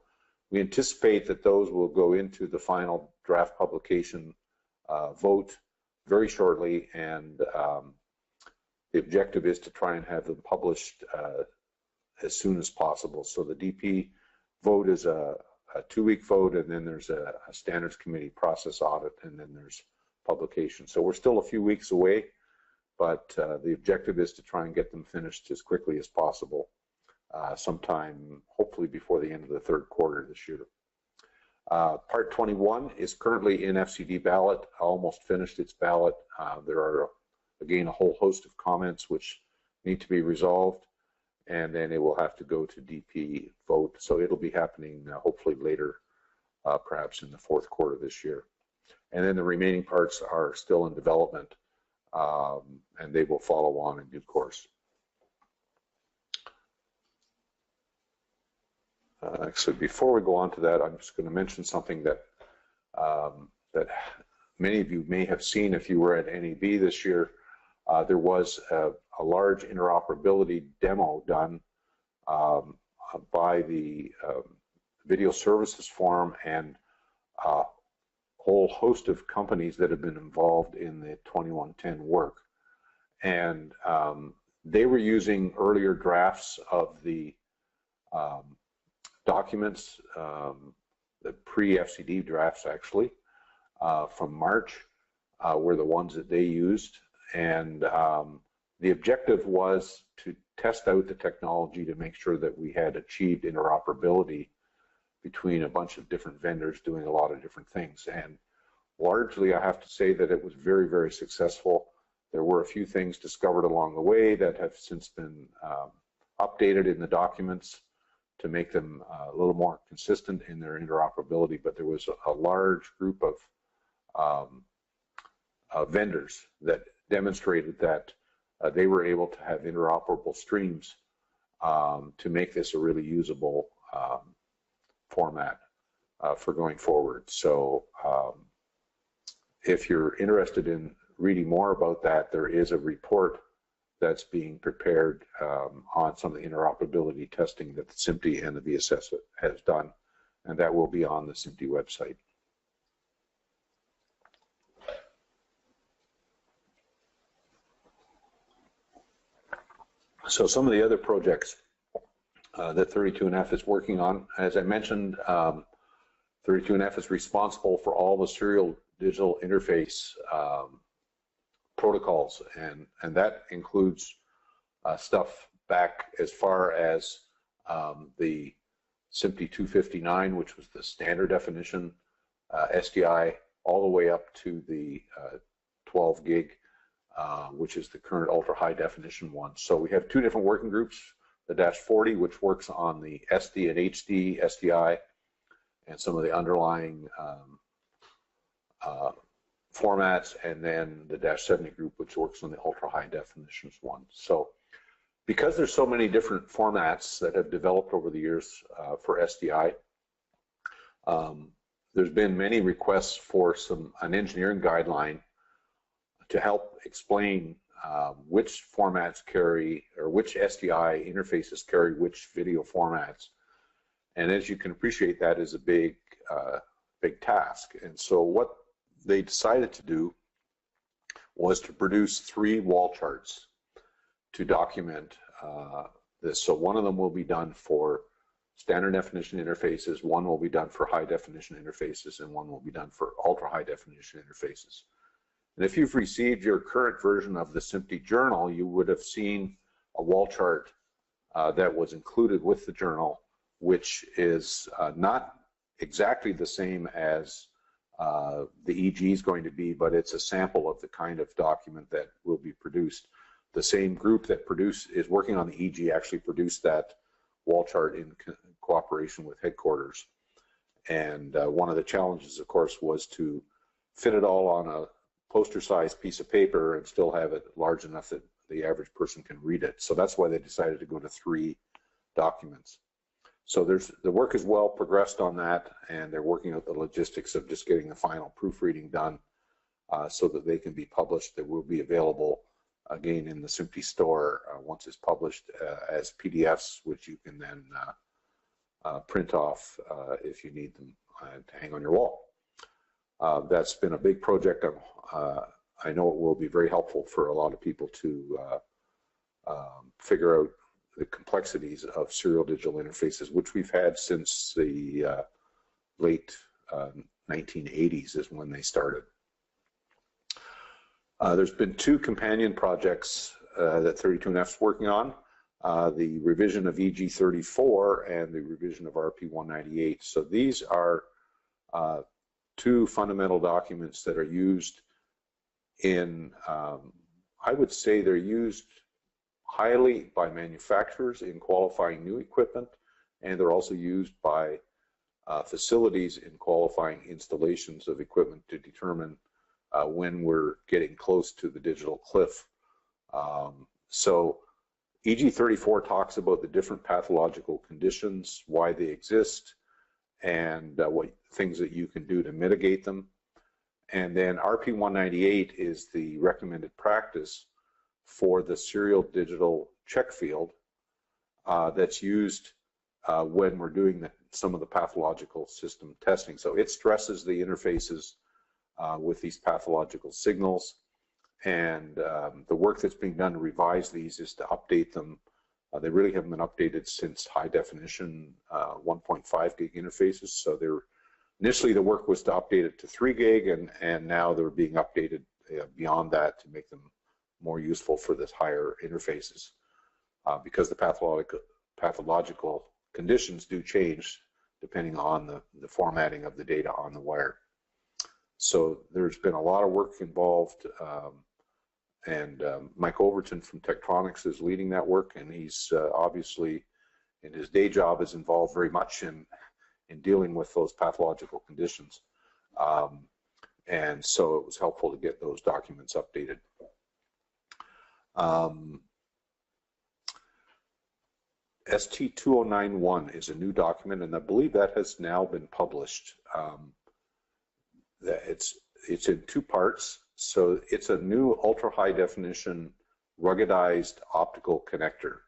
we anticipate that those will go into the final draft publication vote very shortly, and the objective is to try and have them published as soon as possible. So the DP vote is a 2-week vote, and then there's a standards committee process audit, and then there's publication. So we're still a few weeks away, but the objective is to try and get them finished as quickly as possible, sometime hopefully before the end of the third quarter this year. Part 21 is currently in FCD ballot, almost finished its ballot. There are, again, a whole host of comments which need to be resolved, and then it will have to go to DP vote. So it'll be happening hopefully later, perhaps in the fourth quarter this year. And then the remaining parts are still in development, and they will follow on in due course. Actually, before we go on to that, I'm just going to mention something that that many of you may have seen if you were at NAB this year. There was a large interoperability demo done by the Video Services Forum and a whole host of companies that have been involved in the 2110 work. And they were using earlier drafts of the documents, the pre-FCD drafts actually, from March were the ones that they used. And the objective was to test out the technology to make sure that we had achieved interoperability between a bunch of different vendors doing a lot of different things. And largely, I have to say that it was very, very successful. There were a few things discovered along the way that have since been updated in the documents to make them a little more consistent in their interoperability, but there was a large group of vendors that demonstrated that they were able to have interoperable streams to make this a really usable format for going forward. So if you're interested in reading more about that, there is a report that's being prepared on some of the interoperability testing that the SMPTE and the VSS has done, and that will be on the SMPTE website. So some of the other projects that 32NF is working on, as I mentioned, 32NF is responsible for all the serial digital interface protocols, and that includes stuff back as far as the SMPTE 259, which was the standard definition SDI, all the way up to the 12 gig, which is the current ultra high definition one. So we have two different working groups, the -40, which works on the SD and HD SDI and some of the underlying formats, and then the -70 group, which works on the ultra high definitions one. So because there's so many different formats that have developed over the years for SDI, there's been many requests for an engineering guideline to help explain which formats carry, or which SDI interfaces carry which video formats. And as you can appreciate, that is a big task. And so what they decided to do was to produce 3 wall charts to document this. So one of them will be done for standard definition interfaces, one will be done for high definition interfaces, and one will be done for ultra high definition interfaces. And if you've received your current version of the SMPTE journal, you would have seen a wall chart that was included with the journal, which is not exactly the same as the EG is going to be, but it's a sample of the kind of document that will be produced. The same group that is working on the EG actually produced that wall chart in cooperation with headquarters. And one of the challenges, of course, was to fit it all on a poster-sized piece of paper and still have it large enough that the average person can read it. So that's why they decided to go to 3 documents. So the work is well progressed on that, and they're working out the logistics of just getting the final proofreading done so that they can be published. They will be available again in the SMPTE store once it's published as PDFs, which you can then print off if you need them to hang on your wall. That's been a big project. I know it will be very helpful for a lot of people to figure out the complexities of serial digital interfaces, which we've had since the late 1980s is when they started. There's been 2 companion projects that 32NF's working on, the revision of EG34 and the revision of RP198. So these are 2 fundamental documents that are used in, I would say they're used highly by manufacturers in qualifying new equipment, and they're also used by facilities in qualifying installations of equipment to determine when we're getting close to the digital cliff. So EG34 talks about the different pathological conditions, why they exist, and what things that you can do to mitigate them. And then RP198 is the recommended practice for the serial digital check field that's used when we're doing some of the pathological system testing. So it stresses the interfaces with these pathological signals, and the work that's being done to revise these is to update them. They really haven't been updated since high definition 1.5 gig interfaces. So initially the work was to update it to 3 gig, and now they're being updated beyond that to make them more useful for this higher interfaces because the pathological conditions do change depending on the formatting of the data on the wire. So there's been a lot of work involved, and Mike Overton from Tektronix is leading that work, and he's obviously in his day job is involved very much in dealing with those pathological conditions. And so it was helpful to get those documents updated. ST2091 is a new document, and I believe that has now been published. It's in 2 parts. So it's a new ultra high definition ruggedized optical connector,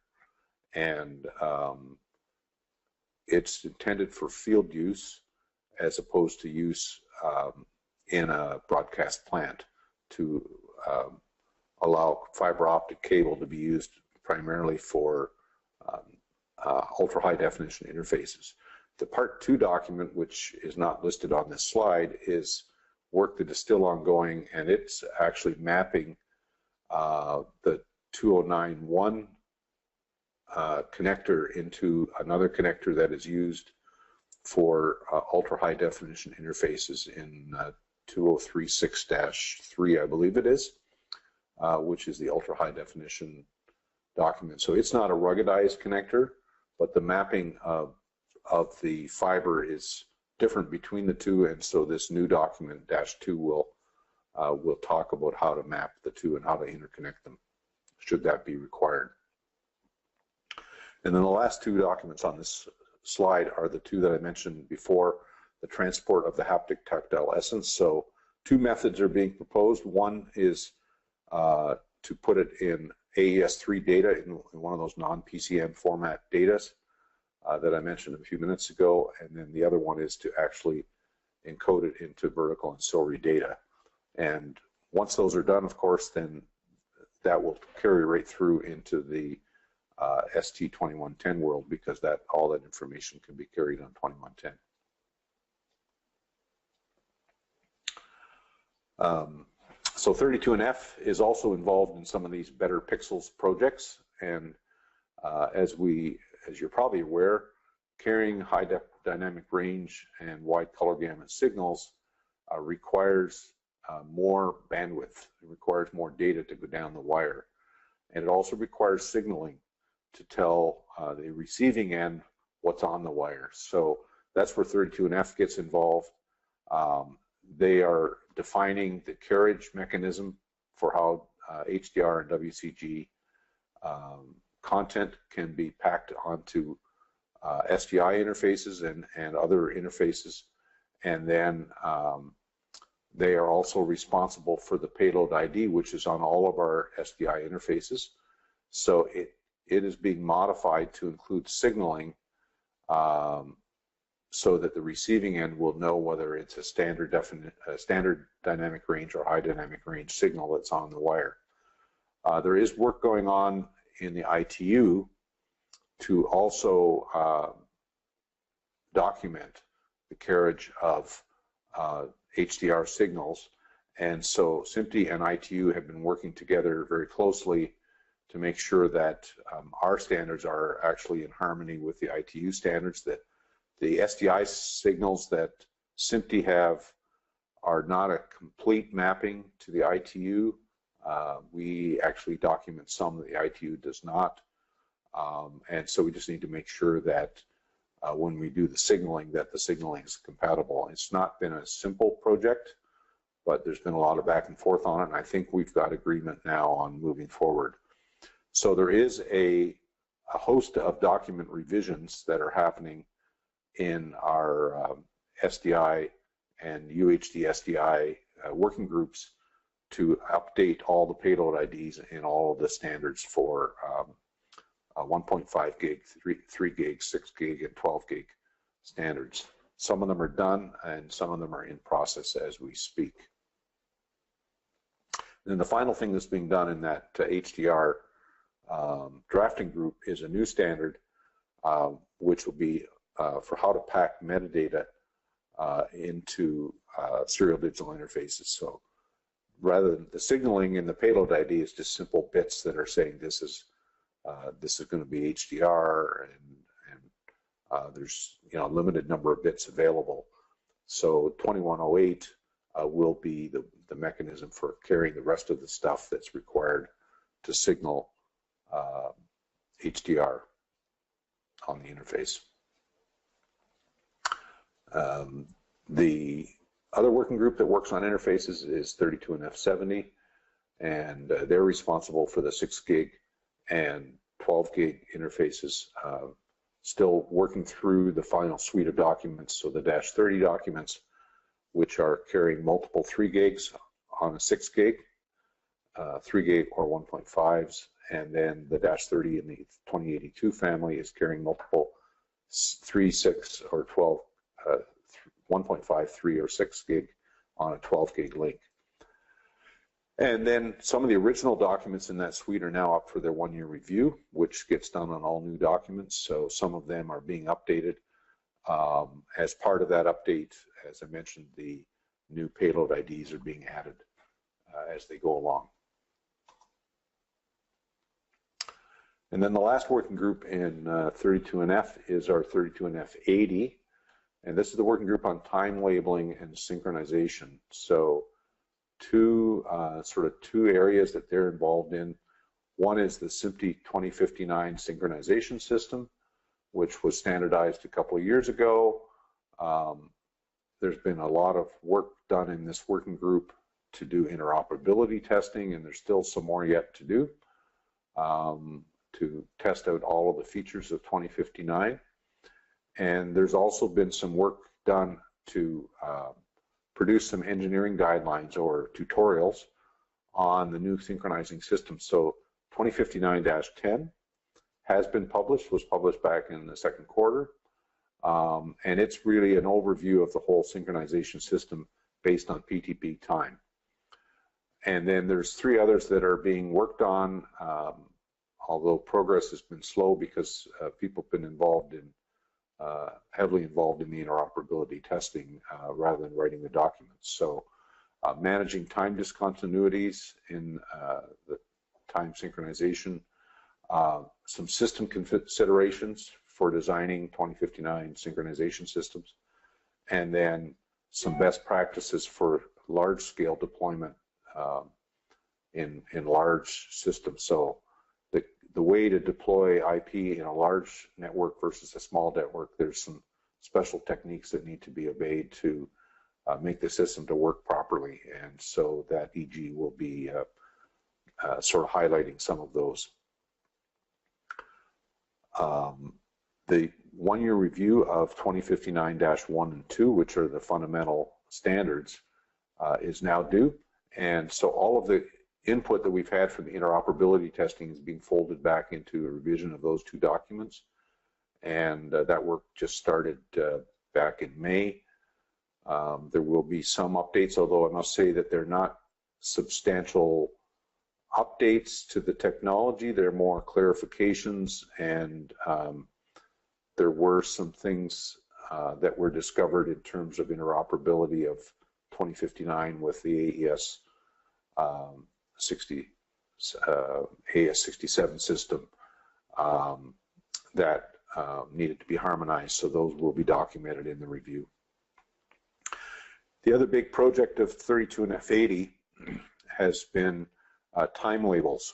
and it's intended for field use as opposed to use in a broadcast plant to allow fiber optic cable to be used primarily for ultra high definition interfaces. The part 2 document, which is not listed on this slide, is work that is still ongoing, and it's actually mapping the 2091 connector into another connector that is used for ultra high definition interfaces in 2036-3, I believe it is, which is the ultra high definition document. So it's not a ruggedized connector, but the mapping of the fiber is different between the 2, and so this new document -2 will talk about how to map the 2 and how to interconnect them, should that be required. And then the last 2 documents on this slide are the 2 that I mentioned before, the transport of the haptic tactile essence. So 2 methods are being proposed. One is to put it in AES3 data in one of those non-PCM format data. that I mentioned a few minutes ago, and then the other one is to actually encode it into vertical ancillary data. And once those are done, of course, then that will carry right through into the ST2110 world, because all that information can be carried on 2110. So 32NF is also involved in some of these Better Pixels projects, and as you're probably aware, carrying high dynamic range and wide color gamut signals requires more bandwidth. It requires more data to go down the wire, and it also requires signaling to tell the receiving end what's on the wire. So that's where 32NF gets involved. They are defining the carriage mechanism for how HDR and WCG content can be packed onto SDI interfaces and other interfaces. And then they are also responsible for the payload ID, which is on all of our SDI interfaces. So it is being modified to include signaling so that the receiving end will know whether it's a standard dynamic range or high dynamic range signal that's on the wire. There is work going on in the ITU to also document the carriage of HDR signals, and so SMPTE and ITU have been working together very closely to make sure that our standards are actually in harmony with the ITU standards, that the SDI signals that SMPTE have are not a complete mapping to the ITU. We actually document some that the ITU does not. And so we just need to make sure that when we do the signaling, that the signaling is compatible. It's not been a simple project, but there's been a lot of back and forth on it, and I think we've got agreement now on moving forward. So there is a host of document revisions that are happening in our SDI and UHD SDI working groups to update all the payload IDs in all of the standards for 1.5 gig, 3 gig, 6 gig, and 12 gig standards. Some of them are done, and some of them are in process as we speak. And then the final thing that's being done in that HDR drafting group is a new standard, which will be for how to pack metadata into serial digital interfaces. So rather than the signaling in the payload ID is just simple bits that are saying this is going to be HDR, and there's a limited number of bits available. So 2108 will be the mechanism for carrying the rest of the stuff that's required to signal HDR on the interface. The other working group that works on interfaces is 32NF70, and they're responsible for the 6 gig and 12 gig interfaces, still working through the final suite of documents. So the -30 documents, which are carrying multiple 3 gigs on a 6 gig, 3 gig or 1.5s, and then the -30 in the 2082 family is carrying multiple 3, 6, or 12, 1.5, 3, or 6 gig on a 12 gig link. And then some of the original documents in that suite are now up for their 1-year review, which gets done on all new documents. So some of them are being updated. As part of that update, as I mentioned, the new payload IDs are being added as they go along. And then the last working group in 32NF is our 32NF80. And this is the working group on time labeling and synchronization. So two areas that they're involved in. One is the SMPTE 2059 synchronization system, which was standardized a couple of years ago. There's been a lot of work done in this working group to do interoperability testing, and there's still some more yet to do to test out all of the features of 2059. And there's also been some work done to produce some engineering guidelines or tutorials on the new synchronizing system. So 2059-10 has been published, was published back in the second quarter. And it's really an overview of the whole synchronization system based on PTP time. And then there's 3 others that are being worked on, although progress has been slow because people have been involved in, heavily involved in the interoperability testing rather than writing the documents. So managing time discontinuities in the time synchronization, some system considerations for designing 2059 synchronization systems, and then some best practices for large-scale deployment in large systems. So the way to deploy IP in a large network versus a small network, there's some special techniques that need to be obeyed to make the system to work properly, and so that EG will be sort of highlighting some of those. The one-year review of 2059-1 and 2, which are the fundamental standards, is now due. And so all of the input that we've had from the interoperability testing is being folded back into a revision of those 2 documents. And that work just started back in May. There will be some updates, although I must say that they're not substantial updates to the technology. They're more clarifications, and there were some things that were discovered in terms of interoperability of 2059 with the AES 67 system that needed to be harmonized, so those will be documented in the review. The other big project of 32 and F80 has been time labels,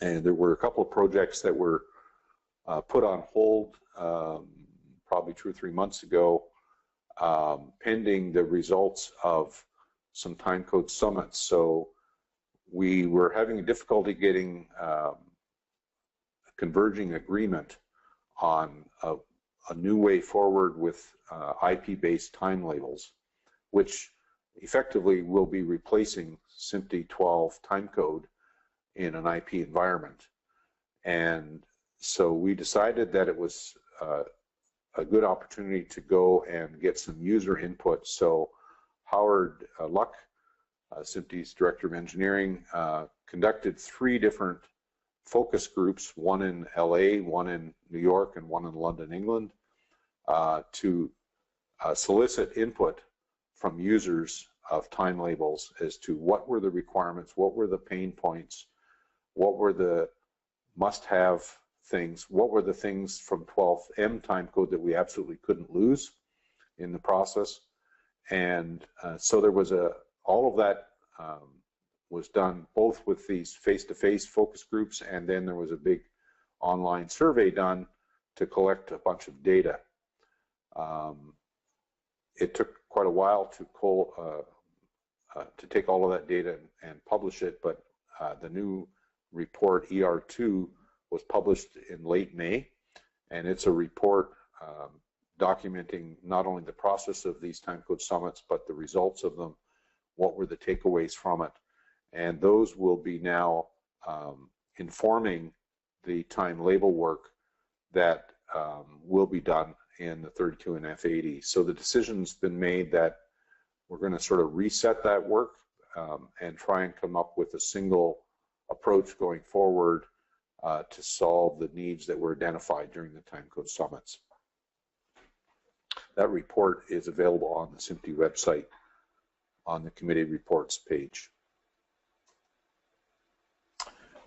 and there were a couple of projects that were put on hold probably 2 or 3 months ago, pending the results of some timecode summits. So we were having difficulty getting a converging agreement on a new way forward with IP-based time labels, which effectively will be replacing SMPTE 12 timecode in an IP environment. And so we decided that it was a good opportunity to go and get some user input. So Howard Lukk, SMPTE's Director of Engineering, conducted 3 different focus groups, one in LA, one in New York, and one in London, England, to solicit input from users of time labels as to what were the requirements, what were the pain points, what were the must-have things, what were the things from 12M timecode that we absolutely couldn't lose in the process. And so there was all of that was done both with these face-to-face focus groups, and then there was a big online survey done to collect a bunch of data. It took quite a while to take all of that data and publish it, but the new report ER2 was published in late May, and it's a report documenting not only the process of these timecode summits, but the results of them, what were the takeaways from it, and those will be now informing the time label work that will be done in the 32 and F80. So the decision's been made that we're going to sort of reset that work and try and come up with a single approach going forward to solve the needs that were identified during the timecode summits. That report is available on the SMPTE website on the committee reports page.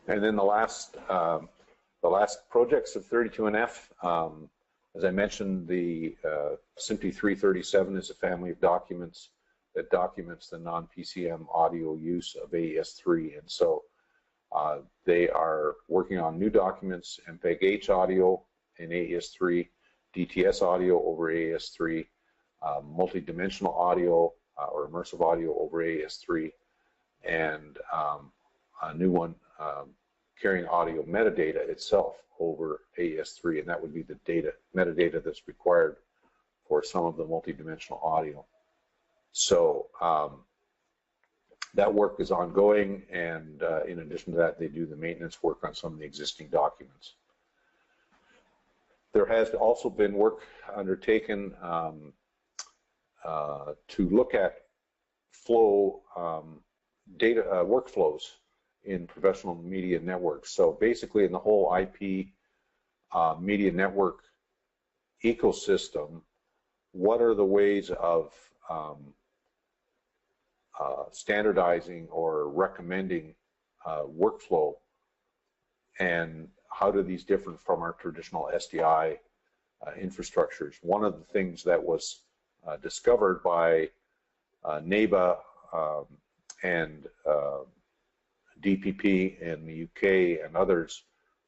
And then the last projects of 32 and F, as I mentioned, the SMPTE 337 is a family of documents that documents the non-PCM audio use of AES-3, and so they are working on new documents, MPEG-H audio in AES-3, DTS audio over AES-3, multi-dimensional audio or immersive audio over AES-3, and a new one carrying audio metadata itself over AES-3, and that would be the metadata that's required for some of the multi-dimensional audio. So that work is ongoing, and in addition to that, they do the maintenance work on some of the existing documents. There has also been work undertaken to look at flow data workflows in professional media networks. So basically in the whole IP media network ecosystem, what are the ways of standardizing or recommending workflow, and how do these differ from our traditional SDI infrastructures? One of the things that was discovered by NABA and DPP in the UK and others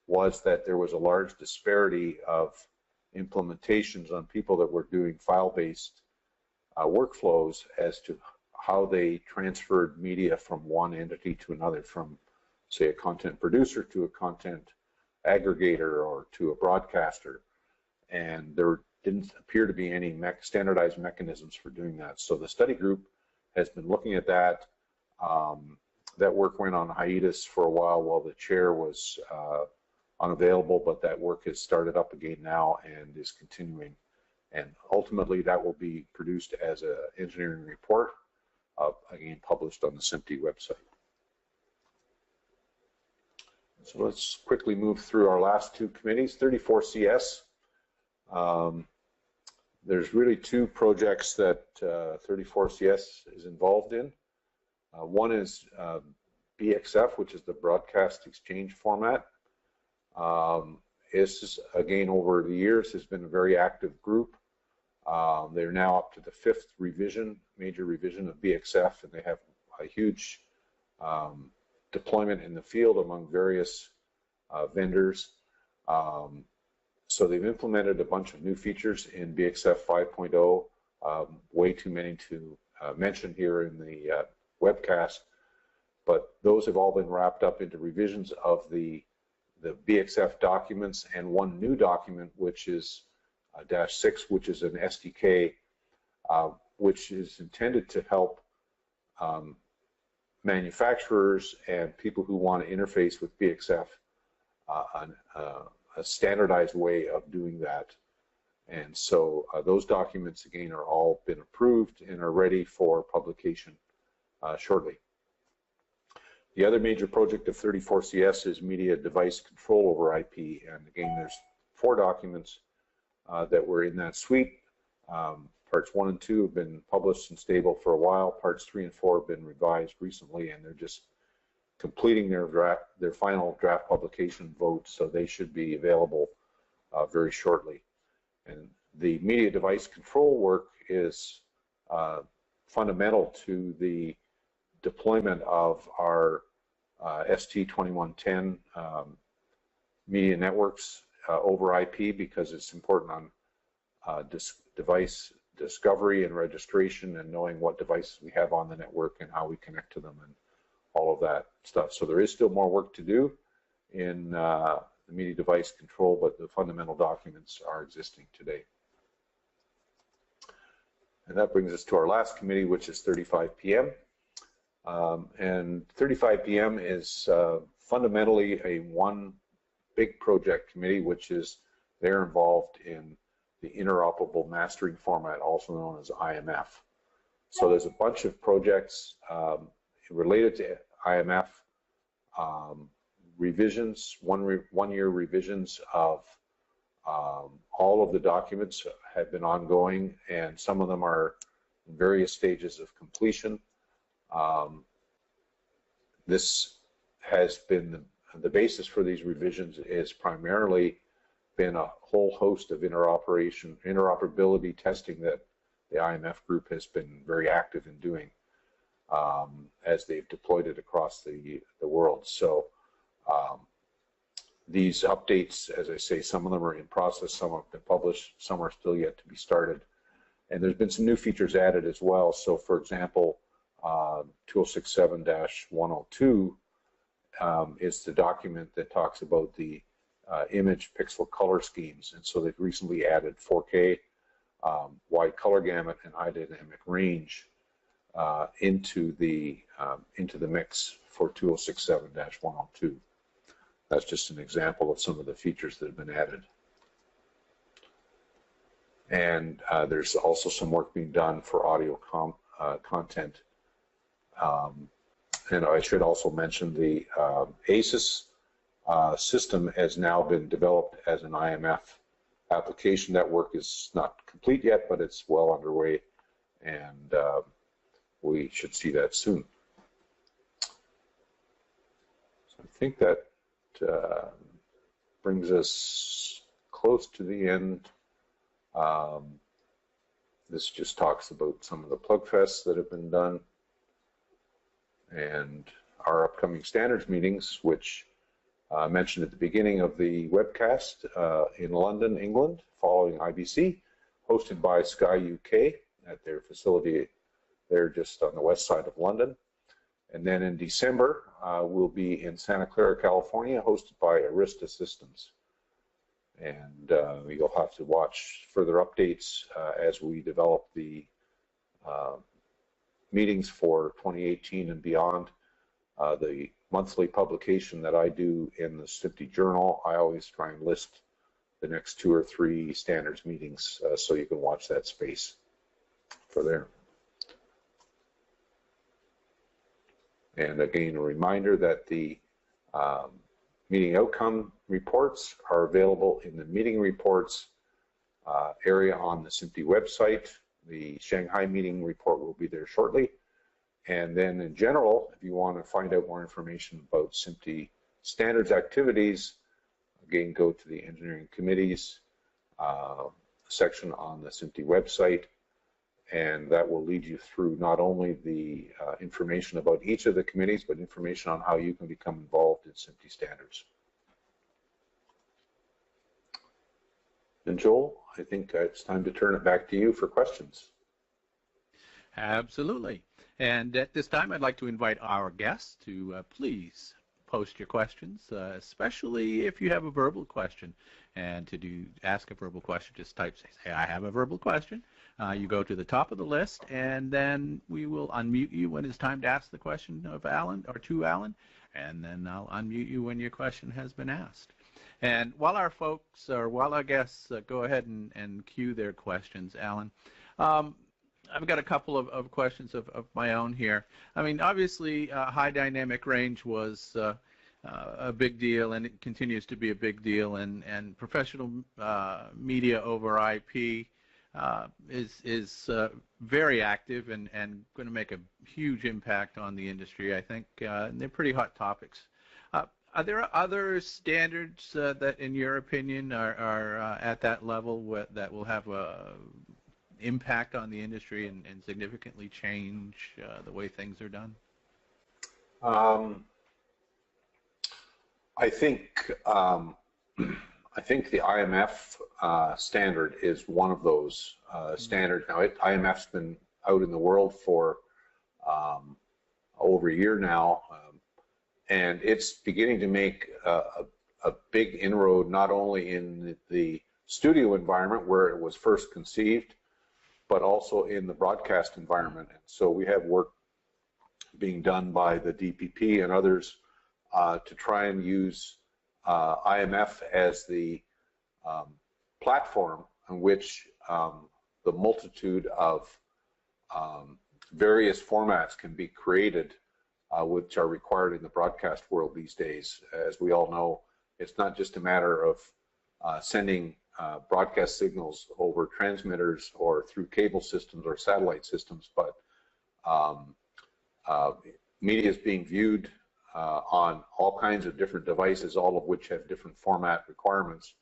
was that there was a large disparity of implementations on people that were doing file-based workflows as to how they transferred media from one entity to another, from say a content producer to a content aggregator or to a broadcaster, and there didn't appear to be any standardized mechanisms for doing that. So the study group has been looking at that. That work went on hiatus for a while the chair was unavailable, but that work has started up again now and is continuing. And ultimately that will be produced as an engineering report, again published on the SMPTE website. So let's quickly move through our last two committees. 34CS. There's really two projects that 34CS is involved in. One is BXF, which is the Broadcast Exchange Format. This is, again, over the years has been a very active group. They're now up to the 5th revision, major revision of BXF, and they have a huge deployment in the field among various vendors. So they've implemented a bunch of new features in BXF 5.0, way too many to mention here in the webcast, but those have all been wrapped up into revisions of the BXF documents, and one new document, which is -6, which is an SDK, which is intended to help manufacturers and people who want to interface with BXF a standardized way of doing that. And so those documents, again, are all been approved and are ready for publication shortly. The other major project of 34CS is media device control over IP, and again, there's 4 documents that were in that suite. Parts 1 and 2 have been published and stable for a while. Parts 3 and 4 have been revised recently, and they're just completing their final draft publication vote, so they should be available very shortly. And the media device control work is fundamental to the deployment of our ST2110 media networks over IP, because it's important on device discovery and registration and knowing what devices we have on the network and how we connect to them and all of that stuff. So there is still more work to do in the media device control, but the fundamental documents are existing today. And that brings us to our last committee, which is 35PM. And 35PM is fundamentally a one big project committee, which is they're involved in the interoperable mastering format, also known as IMF. So there's a bunch of projects related to IMF, revisions, one-year revisions of all of the documents have been ongoing, and some of them are in various stages of completion. This has been the basis for these revisions is primarily been a whole host of interoperability testing that the IMF group has been very active in doing as they've deployed it across the world. So these updates, as I say, some of them are in process, some have been published, some are still yet to be started. And there's been some new features added as well. So for example, 2067-102 is the document that talks about the image pixel color schemes. And so they've recently added 4K, wide color gamut, and high dynamic range into the mix for 2067-102. That's just an example of some of the features that have been added. And there's also some work being done for audio content. And I should also mention the ACES system has now been developed as an IMF application. That work is not complete yet, but it's well underway, and we should see that soon. So I think that brings us close to the end. This just talks about some of the plug fests that have been done and our upcoming standards meetings, which I mentioned at the beginning of the webcast in London, England, following IBC, hosted by Sky UK at their facility there just on the west side of London. And then in December, we'll be in Santa Clara, California, hosted by Arista Systems. And you'll have to watch further updates as we develop the meetings for 2018 and beyond. The monthly publication that I do in the SMPTE Journal, I always try and list the next 2 or 3 standards meetings so you can watch that space for there. And again, a reminder that the meeting outcome reports are available in the meeting reports area on the SMPTE website. The Shanghai meeting report will be there shortly. And then in general, if you want to find out more information about SMPTE standards activities, again, go to the engineering committees section on the SMPTE website, and that will lead you through not only the information about each of the committees, but information on how you can become involved in SMPTE standards. And Joel, I think it's time to turn it back to you for questions. Absolutely. And at this time, I'd like to invite our guests to please post your questions, especially if you have a verbal question. And to ask a verbal question, just type, say, I have a verbal question. You go to the top of the list, and then we will unmute you when it's time to ask the question of Alan or to Alan, and then I'll unmute you when your question has been asked. And while our folks, or while our guests go ahead and queue their questions, Alan, I've got a couple of questions of my own here. I mean, obviously, high dynamic range was a big deal, and it continues to be a big deal, and professional media over IP is very active and going to make a huge impact on the industry, I think. And they're pretty hot topics. Are there other standards that, in your opinion, are at that level that will have a impact on the industry and significantly change the way things are done? I think the IMF standard is one of those standards. Now, IMF's been out in the world for over a year now, and it's beginning to make a big inroad not only in the studio environment where it was first conceived, but also in the broadcast environment. And so we have work being done by the DPP and others to try and use IMF as the platform on which the multitude of various formats can be created, which are required in the broadcast world these days. As we all know, it's not just a matter of sending broadcast signals over transmitters or through cable systems or satellite systems, but media is being viewed on all kinds of different devices, all of which have different format requirements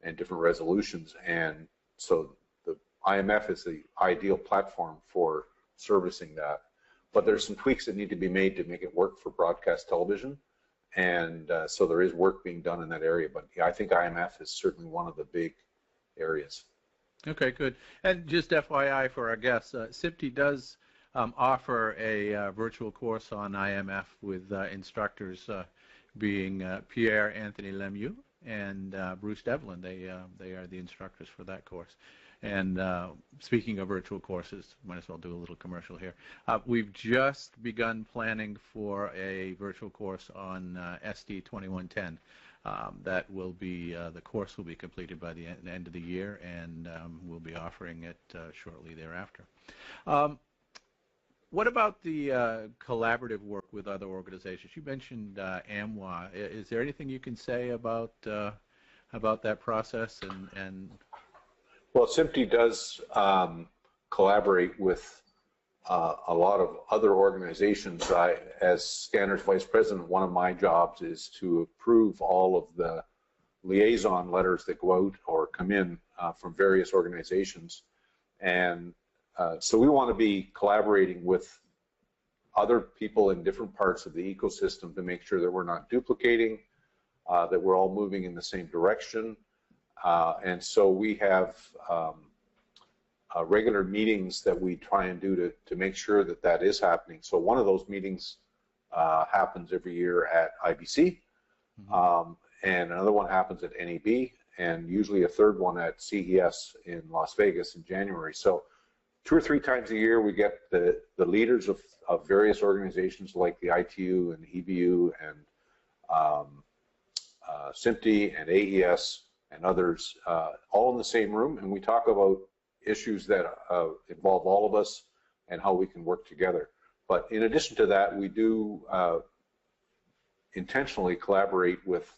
and different resolutions. And so the IMF is the ideal platform for servicing that. But there's some tweaks that need to be made to make it work for broadcast television. And so there is work being done in that area. But yeah, I think IMF is certainly one of the big areas. Okay, good. And just FYI for our guests, SMPTE does offer a virtual course on IMF with instructors being Pierre Anthony Lemieux and Bruce Devlin. They are the instructors for that course. And speaking of virtual courses, might as well do a little commercial here. We've just begun planning for a virtual course on SD 2110. that will be the course will be completed by the end of the year, and we'll be offering it shortly thereafter. What about the collaborative work with other organizations? You mentioned AMWA. Is there anything you can say about that process? And well, SMPTE does collaborate with a lot of other organizations. As Standards Vice President, one of my jobs is to approve all of the liaison letters that go out or come in from various organizations. And so we want to be collaborating with other people in different parts of the ecosystem to make sure that we're not duplicating, that we're all moving in the same direction. And so we have regular meetings that we try and do to make sure that that is happening. So one of those meetings happens every year at IBC, and another one happens at NAB, and usually a third one at CES in Las Vegas in January. So 2 or 3 times a year we get the leaders of various organizations like the ITU and EBU and SMPTE and AES and others all in the same room, and we talk about issues that involve all of us and how we can work together. But in addition to that, we do intentionally collaborate with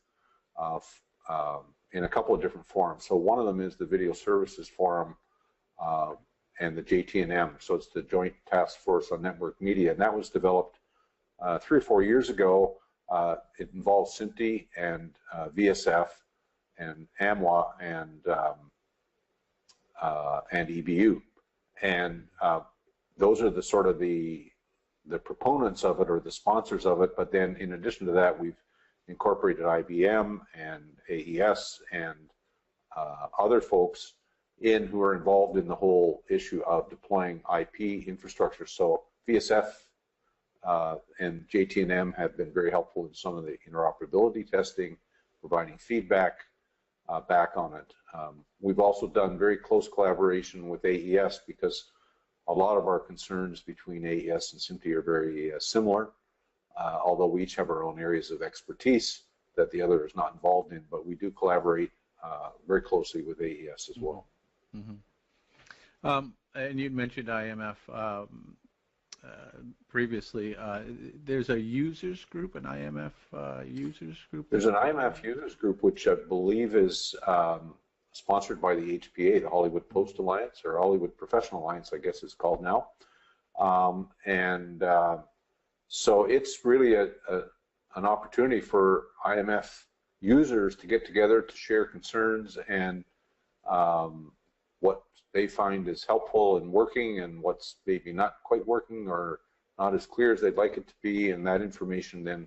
in a couple of different forums. So one of them is the Video Services Forum and the JTNM, so it's the Joint Task Force on Network Media, and that was developed 3 or 4 years ago. It involves SMPTE and VSF and AMWA and EBU, and those are the sort of the proponents of it or the sponsors of it. But then in addition to that, we've incorporated IBM and AES and other folks in who are involved in the whole issue of deploying IP infrastructure. So VSF and JTNM have been very helpful in some of the interoperability testing, providing feedback back on it. We've also done very close collaboration with AES because a lot of our concerns between AES and SMPTE are very similar, although we each have our own areas of expertise that the other is not involved in, but we do collaborate very closely with AES as well. Mm-hmm. And you mentioned IMF previously. There's a users group, an IMF users group? There's an IMF users group, which I believe is sponsored by the HPA, the Hollywood Post Alliance, or Hollywood Professional Alliance, I guess it's called now. So it's really an opportunity for IMF users to get together to share concerns and what they find is helpful and working, and what's maybe not quite working or not as clear as they'd like it to be, and that information then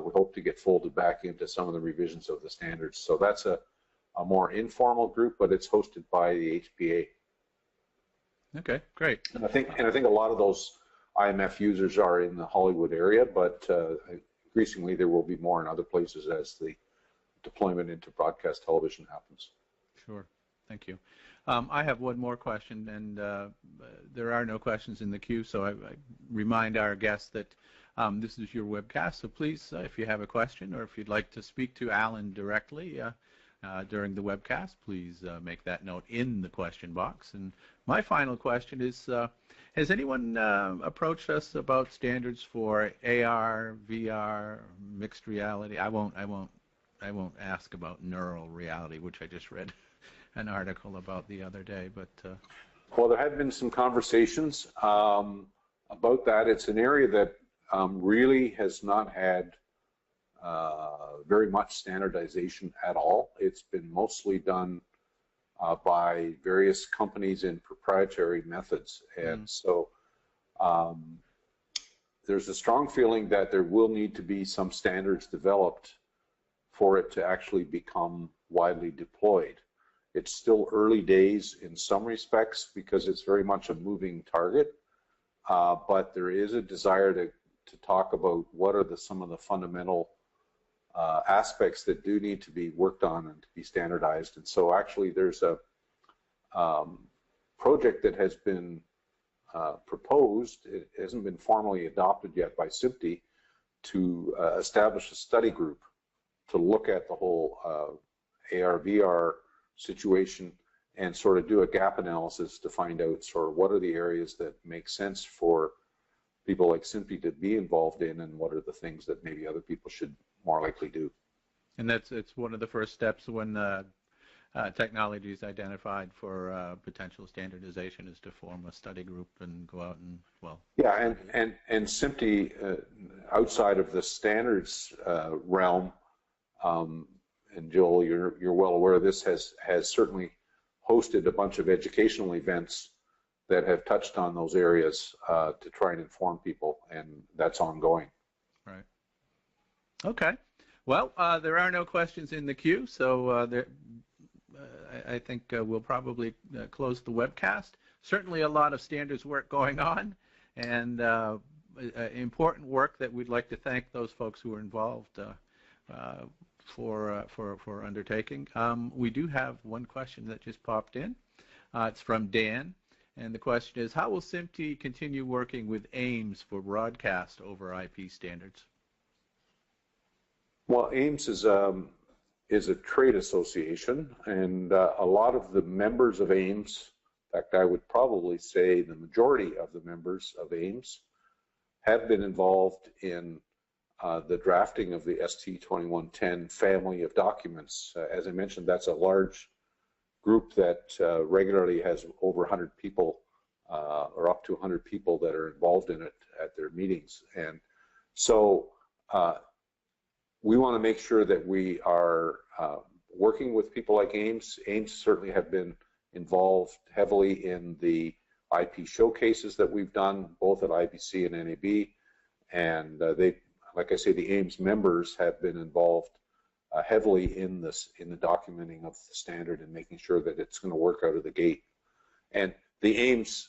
we hope to get folded back into some of the revisions of the standards. So that's a more informal group, but it's hosted by the HPA. Okay, great. And I think a lot of those IMF users are in the Hollywood area, but increasingly there will be more in other places as the deployment into broadcast television happens. Sure, thank you. I have one more question, and there are no questions in the queue, so I remind our guests that this is your webcast, so please, if you have a question or if you'd like to speak to Alan directly during the webcast, please make that note in the question box. And my final question is, has anyone approached us about standards for AR, VR, mixed reality? I won't ask about neural reality, which I just read an article about the other day, but well, there have been some conversations about that. It's an area that really has not had very much standardization at all. It's been mostly done by various companies in proprietary methods, and so there's a strong feeling that there will need to be some standards developed for it to actually become widely deployed. It's still early days in some respects because it's very much a moving target, but there is a desire to talk about what are some of the fundamental aspects that do need to be worked on and to be standardized. And so actually there's a project that has been proposed. It hasn't been formally adopted yet by SMPTE to establish a study group to look at the whole AR/VR situation and sort of do a gap analysis to find out sort of what are the areas that make sense for people like SMPTE to be involved in, and what are the things that maybe other people should more likely do. And it's one of the first steps when technology is identified for potential standardization is to form a study group and go out and, well. Yeah, and SMPTE, outside of the standards realm, and Joel, you're well aware of this, has certainly hosted a bunch of educational events that have touched on those areas to try and inform people, and that's ongoing. Right. Okay. Well, there are no questions in the queue, so I think we'll probably close the webcast. Certainly a lot of standards work going on, and important work that we'd like to thank those folks who are involved for undertaking. We do have one question that just popped in. It's from Dan, and the question is, how will SMPTE continue working with AIMS for broadcast over IP standards? Well, AIMS is a trade association, and a lot of the members of AIMS, in fact, I would probably say the majority of the members of AIMS have been involved in the drafting of the ST2110 family of documents. As I mentioned, that's a large group that regularly has over 100 people or up to 100 people that are involved in it at their meetings. And so we want to make sure that we are working with people like AIMS. AIMS certainly have been involved heavily in the IP showcases that we've done, both at IBC and NAB. And they, like I say, the AIMS members have been involved heavily in the documenting of the standard and making sure that it's going to work out of the gate. And the AIMS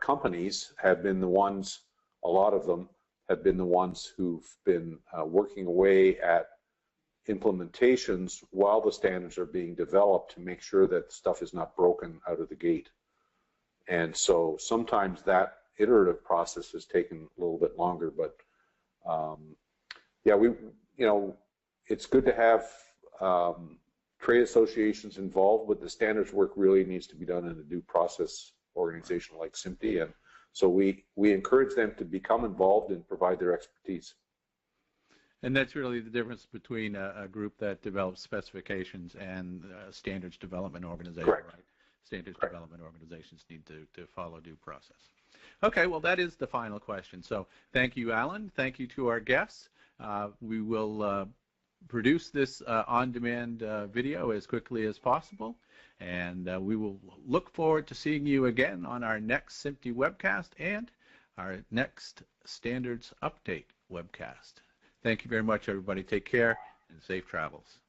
companies have been the ones, a lot of them have been the ones who've been working away at implementations while the standards are being developed to make sure that stuff is not broken out of the gate. And so sometimes that iterative process has taken a little bit longer, but yeah, it's good to have trade associations involved, but the standards work really needs to be done in a due process organization like SMPTE, and so we encourage them to become involved and provide their expertise. And that's really the difference between a group that develops specifications and standards development organization, Correct. Right? Standards Correct. development organizations need to follow due process. Okay, well, that is the final question. So thank you, Alan. Thank you to our guests. We will produce this on-demand video as quickly as possible, and we will look forward to seeing you again on our next SMPTE webcast and our next Standards Update webcast. Thank you very much, everybody. Take care and safe travels.